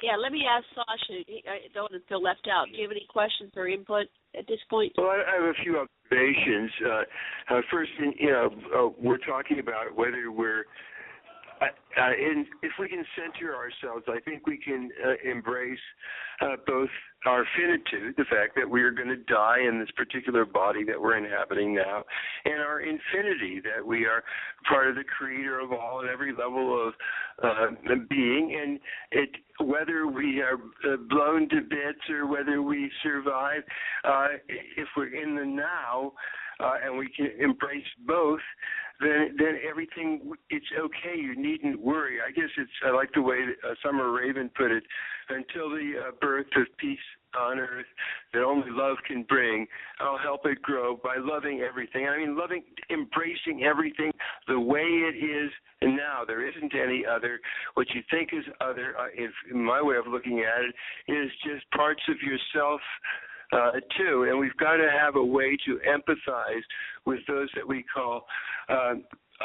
Yeah, let me ask Sasha. I don't want to feel left out. Do you have any questions or input at this point? Well, I have a few observations. First, we're talking about whether we're if we can center ourselves, I think we can embrace both our finitude, the fact that we are going to die in this particular body that we're inhabiting now, and our infinity, that we are part of the creator of all at every level of being, and whether we are blown to bits or whether we survive, if we're in the now and we can embrace both, then everything, it's okay. You needn't worry. I guess I like the way Summer Raven put it, until the birth of peace on earth that only love can bring, I'll help it grow by loving everything. I mean, embracing everything the way it is now. There isn't any other. What you think is other, in my way of looking at it, is just parts of yourself too, and we've got to have a way to empathize with those that we call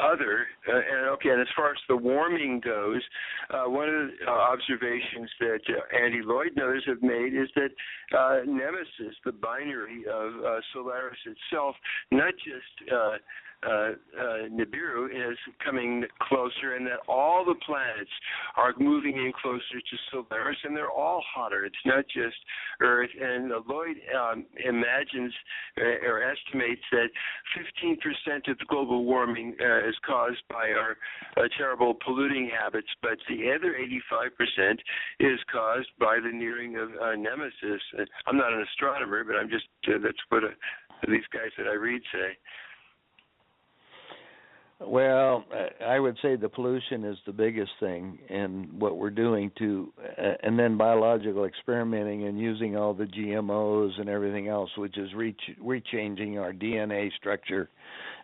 other. And as far as the warming goes, one of the observations that Andy Lloyd and others have made is that Nemesis, the binary of Solaris itself, not just Nibiru, is coming closer, and that all the planets are moving in closer to Solaris, and they're all hotter. It's not just Earth. And Lloyd imagines or estimates that 15% of the global warming is caused by our terrible polluting habits, but the other 85% is caused by the nearing of Nemesis. I'm not an astronomer, but I'm just that's what these guys that I read say. Well, I would say the pollution is the biggest thing, and what we're doing and then biological experimenting and using all the GMOs and everything else, which is rechanging our DNA structure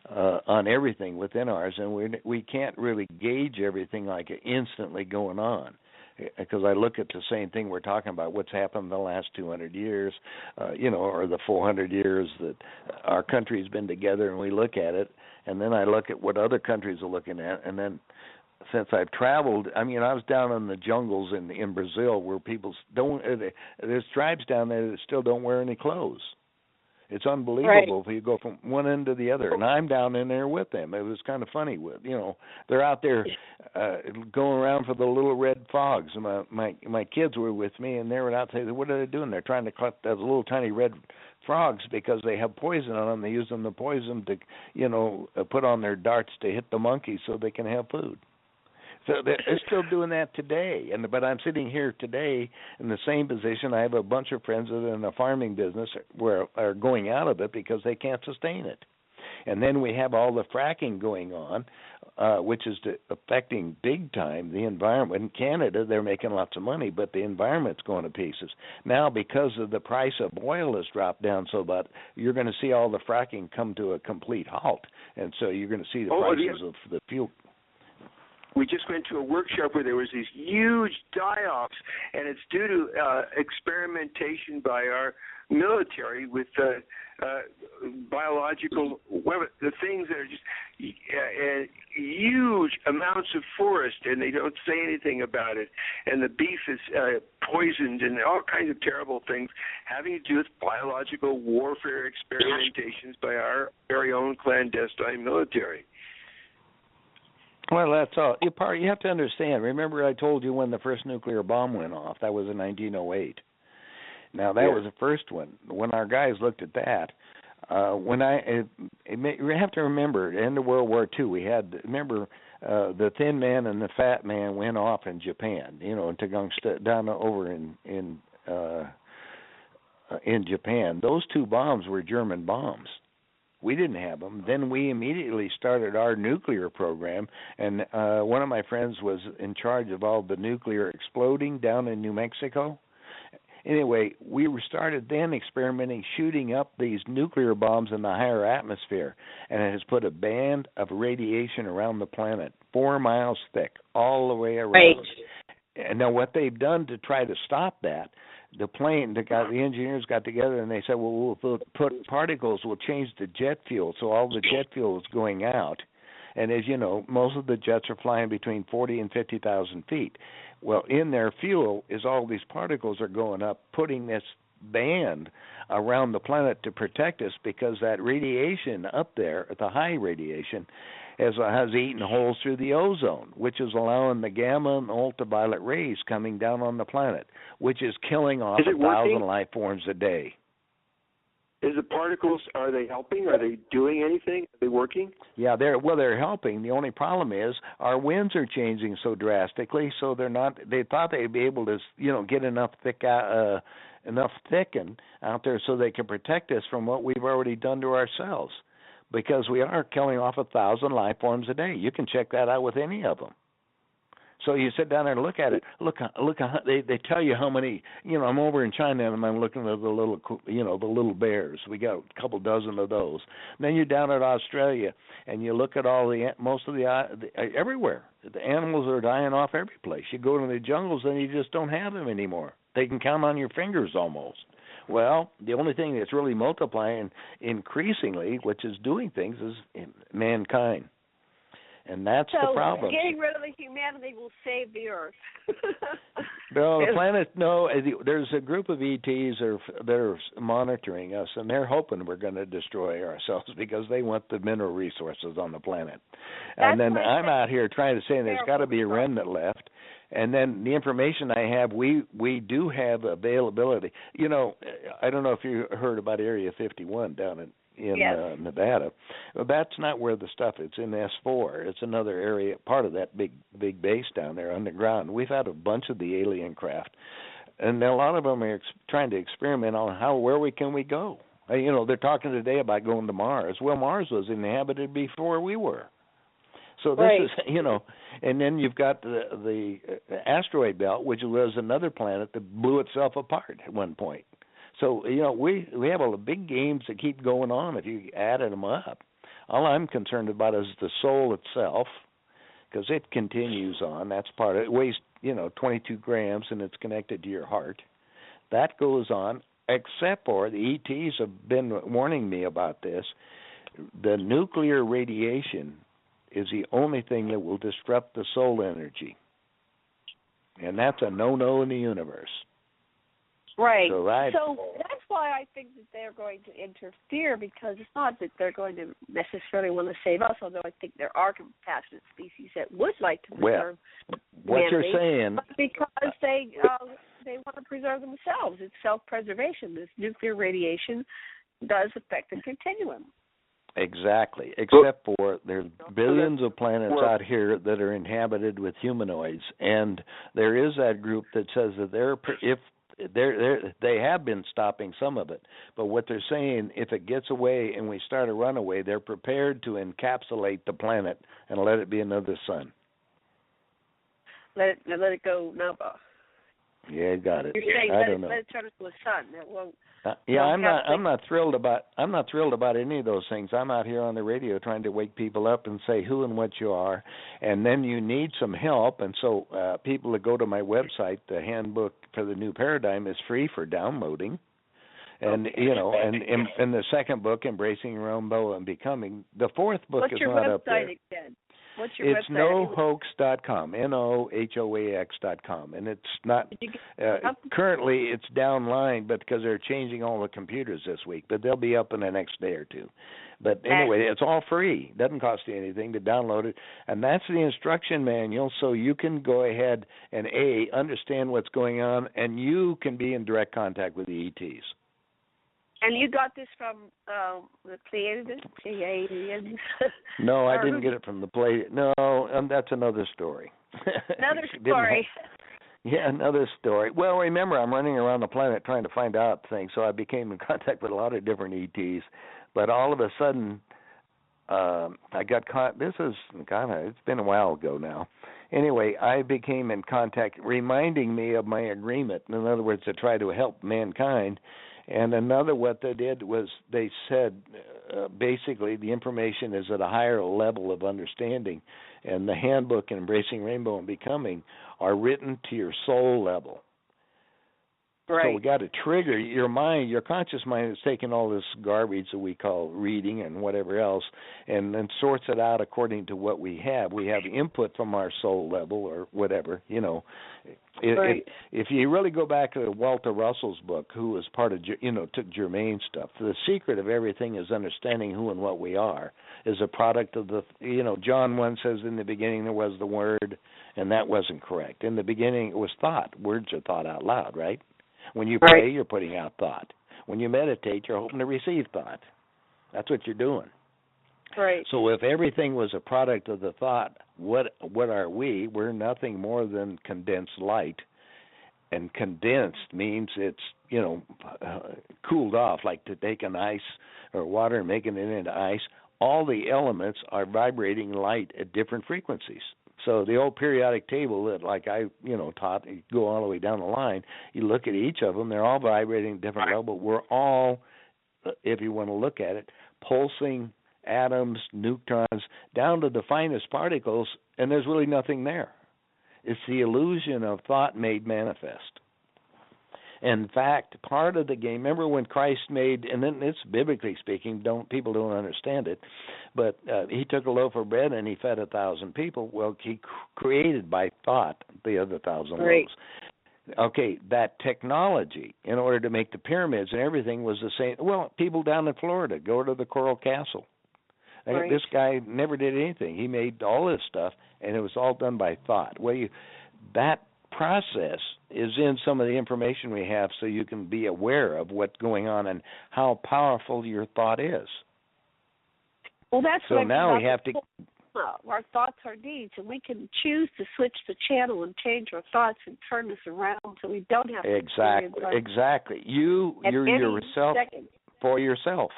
on everything within ours, and we can't really gauge everything like instantly going on. Because I look at the same thing we're talking about, what's happened in the last 200 years, or the 400 years that our country's been together, and we look at it, and then I look at what other countries are looking at, and then since I've traveled, I was down in the jungles in Brazil where people there's tribes down there that still don't wear any clothes. It's unbelievable if you go from one end to the other, and I'm down in there with them. It was kind of funny. They're out there going around for the little red frogs. And my kids were with me, and they were out there. What are they doing? They're trying to collect those little tiny red frogs because they have poison on them. They use them to poison to, put on their darts to hit the monkeys so they can have food. So they're still doing that today, but I'm sitting here today in the same position. I have a bunch of friends that are in the farming business where are going out of it because they can't sustain it. And then we have all the fracking going on, which is affecting big time the environment. In Canada, they're making lots of money, but the environment's going to pieces. Now, because of the price of oil has dropped down so much, you're going to see all the fracking come to a complete halt. And so you're going to see the prices of the fuel. We just went to a workshop where there was these huge die-offs, and it's due to experimentation by our military with biological weapons, the things that are just huge amounts of forest, and they don't say anything about it. And the beef is poisoned, and all kinds of terrible things having to do with biological warfare experimentations by our very own clandestine military. Well, that's all. You have to understand. Remember I told you when the first nuclear bomb went off? That was in 1908. Now, that was the first one. When our guys looked at that, you have to remember, at the end of World War II, we had, the thin man and the fat man went off in Japan, down over in Japan. Those two bombs were German bombs. We didn't have them. Then we immediately started our nuclear program, and one of my friends was in charge of all the nuclear exploding down in New Mexico. Anyway, we started then experimenting, shooting up these nuclear bombs in the higher atmosphere, and it has put a band of radiation around the planet, 4 miles thick, all the way around. Right. And now what they've done to try to stop that, the engineers got together and they said, well, we'll put particles, we'll change the jet fuel, so all the jet fuel is going out. And as you know, most of the jets are flying between 40 and 50,000 feet. Well, in their fuel is all these particles are going up, putting this band around the planet to protect us, because that radiation up there, the high radiation, has eaten holes through the ozone, which is allowing the gamma and ultraviolet rays coming down on the planet, which is killing off 1,000 life forms a day. Is the particles, are they helping? Are they doing anything? Are they working? Yeah, they're helping. The only problem is our winds are changing so drastically, so they're not. They thought they'd be able to, get enough thicken out there so they can protect us from what we've already done to ourselves, because we are killing off 1,000 life forms a day. You can check that out with any of them. So you sit down there and look at it. Look. They tell you how many. I'm over in China and I'm looking at the little bears. We got a couple dozen of those. And then you're down at Australia and you look at everywhere. The animals are dying off every place. You go to the jungles and you just don't have them anymore. They can count on your fingers almost. Well, the only thing that's really multiplying increasingly, which is doing things, is mankind. And that's the problem. So getting rid of the humanity will save the Earth. No, the planet. No, there's a group of ETs that are monitoring us, and they're hoping we're going to destroy ourselves because they want the mineral resources on the planet. And then I'm out here trying to say there's got to be a remnant left. And then the information I have, we do have availability. I don't know if you heard about Area 51 down in Nevada. Well, that's not where the stuff is. It's in S4. It's another area, part of that big base down there underground. We've had a bunch of the alien craft, and a lot of them are trying to experiment on where we go. They're talking today about going to Mars. Well, Mars was inhabited before we were. So this is, and then you've got the asteroid belt, which was another planet that blew itself apart at one point. So, we have all the big games that keep going on if you added them up. All I'm concerned about is the soul itself, because it continues on. That's part of it. It weighs, 22 grams, and it's connected to your heart. That goes on, except for the ETs have been warning me about this. The nuclear radiation is the only thing that will disrupt the soul energy. And that's a no-no in the universe. Right. So that's why I think that they're going to interfere, because it's not that they're going to necessarily want to save us, although I think there are compassionate species that would like to preserve what you're saying, but because they want to preserve themselves. It's self-preservation. This nuclear radiation does affect the continuum. Exactly, except for there's billions of planets out here that are inhabited with humanoids, and there is that group that says that they have been stopping some of it, but what they're saying, if it gets away and we start a runaway, they're prepared to encapsulate the planet and let it be another sun. Let it go, Nova. Yeah, you got it. You're saying let it turn into a sun. That won't. I'm not thrilled about any of those things. I'm out here on the radio trying to wake people up and say who and what you are, and then you need some help. And so people that go to my website, the Handbook for the New Paradigm, is free for downloading. And and the second book, Embracing Rainbow and Becoming. The fourth book is not up there. What's your website again? What's your it's website? nohoax.com, nohoax.com, and it's not currently it's downline, but because they're changing all the computers this week, but they'll be up in the next day or two. But anyway, it's all free. It doesn't cost you anything to download it, and that's the instruction manual, so you can go ahead and understand what's going on, and you can be in direct contact with the ETs. And you got this from the Pleiadians? No, I didn't get it from the Pleiadians. No, that's another story. Another story. Another story. Well, remember, I'm running around the planet trying to find out things, so I became in contact with a lot of different ETs. But all of a sudden, I got caught. It's been a while ago now. Anyway, I became in contact, reminding me of my agreement, in other words, to try to help mankind. And what they did was they said, basically, the information is at a higher level of understanding, and the Handbook and Embracing Rainbow and Becoming are written to your soul level. Right. So we got to trigger your mind. Your conscious mind is taking all this garbage that we call reading and whatever else, and then sorts it out according to what we have. We have input from our soul level or whatever, you know. If you really go back to Walter Russell's book, who was part of, took Germain stuff, the secret of everything is understanding who and what we are, is a product of the, John 1 says in the beginning there was the Word, and that wasn't correct. In the beginning it was thought. Words are thought out loud, right? When you pray, you're putting out thought. When you meditate, you're hoping to receive thought. That's what you're doing. Right. So if everything was a product of the thought, what are we? We're nothing more than condensed light. And condensed means it's, cooled off, like to take an ice or water and making it into ice. All the elements are vibrating light at different frequencies. So the old periodic table that, like I, taught, you go all the way down the line, you look at each of them, they're all vibrating at different level. We're all, if you want to look at it, pulsing atoms, neutrons, down to the finest particles, and there's really nothing there. It's the illusion of thought made manifest. In fact, part of the game, remember when Christ made, and then it's biblically speaking, people don't understand it, but he took a loaf of bread and he fed 1,000 people. Well, he created by thought the other 1,000 loaves. Okay, that technology, in order to make the pyramids and everything, was the same. Well, people down in Florida go to the Coral Castle. This guy never did anything. He made all this stuff, and it was all done by thought. Well, that process is in some of the information we have, so you can be aware of what's going on and how powerful your thought is. Well, that's so what now we have to. Our thoughts are deeds, and we can choose to switch the channel and change our thoughts and turn this around, so we don't have to. Exactly. You're yourself for yourself.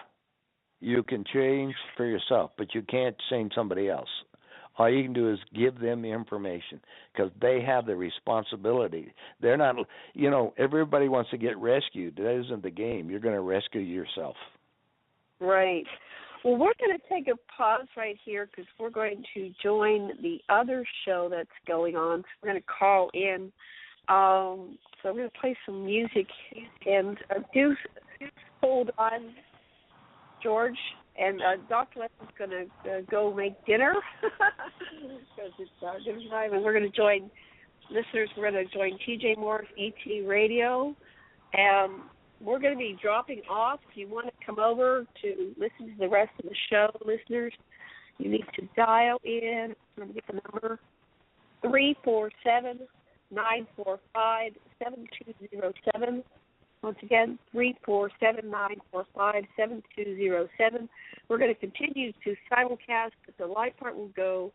You can change for yourself, but you can't change somebody else. All you can do is give them the information because they have the responsibility. They're not, everybody wants to get rescued. That isn't the game. You're going to rescue yourself. Right. Well, we're going to take a pause right here because we're going to join the other show that's going on. So we're going to call in. So we're going to play some music and do hold on, George. And Dr. Lessin's going to go make dinner because it's dinner time. And we're going to join listeners. We're going to join TJ Moore's ET Radio. And we're going to be dropping off. If you want to come over to listen to the rest of the show, listeners, you need to dial in. I'm going to get the number 347-945-7207. Once again, 347-945-7207. We're going to continue to simulcast, but the live part will go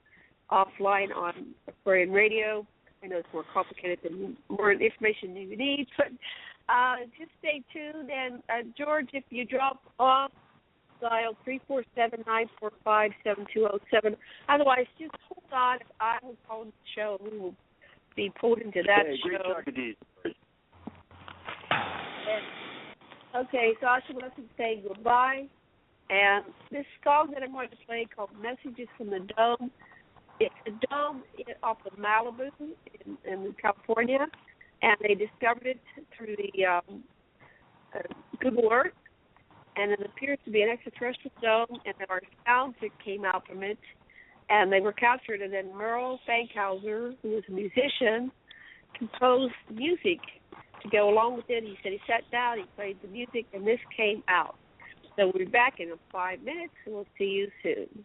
offline on Aquarian Radio. I know it's more complicated than more information you need, but just stay tuned. And, George, if you drop off, dial 347-945-7207. Otherwise, just hold on. I will call the show, and we will be pulled into that show. Great talking to you. Okay, Sasha wants to say goodbye. And this song that I'm going to play called Messages from the Dome, it's a dome off of Malibu in California, and they discovered it through the Google Earth, and it appears to be an extraterrestrial dome, and there are sounds that came out from it, and they were captured, and then Merle Fankhauser, who was a musician, composed music to go along with it. He said he sat down, he played the music, and this came out. So we'll be back in 5 minutes, and we'll see you soon.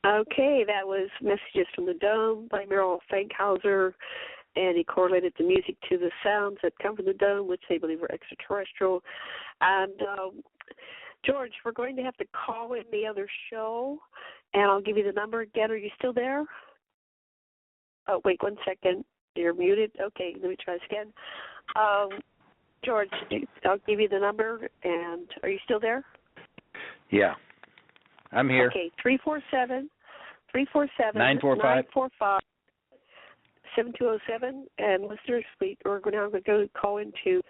Okay, that was Messages from the Dome by Merrill Fankhauser, and he correlated the music to the sounds that come from the dome, which they believe are extraterrestrial. And George, we're going to have to call in the other show, and I'll give you the number again. Are you still there? Oh, wait 1 second. You're muted. Okay, let me try this again. George, I'll give you the number, and are you still there? Yeah, I'm here. Okay, 347-945-7207. And listeners, we're now going to go call into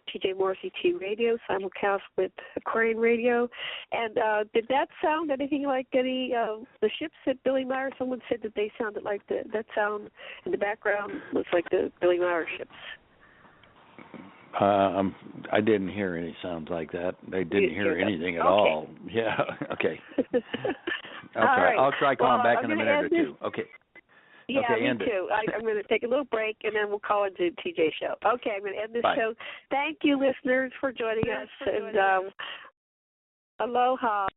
TJ Morris ET Radio, simulcast with Aquarian Radio. And did that sound anything like any the ships that Billy Meyer? Someone said that they sounded like that sound in the background was like the Billy Meyer ships. I didn't hear any sounds like that. They didn't hear anything at all. Yeah. Okay. I'll try calling back in a minute or two. Okay. Yeah, okay, me too. I'm going to take a little break, and then we'll call into TJ's show. Okay, I'm going to end this show. Thank you, listeners, for joining us. And aloha.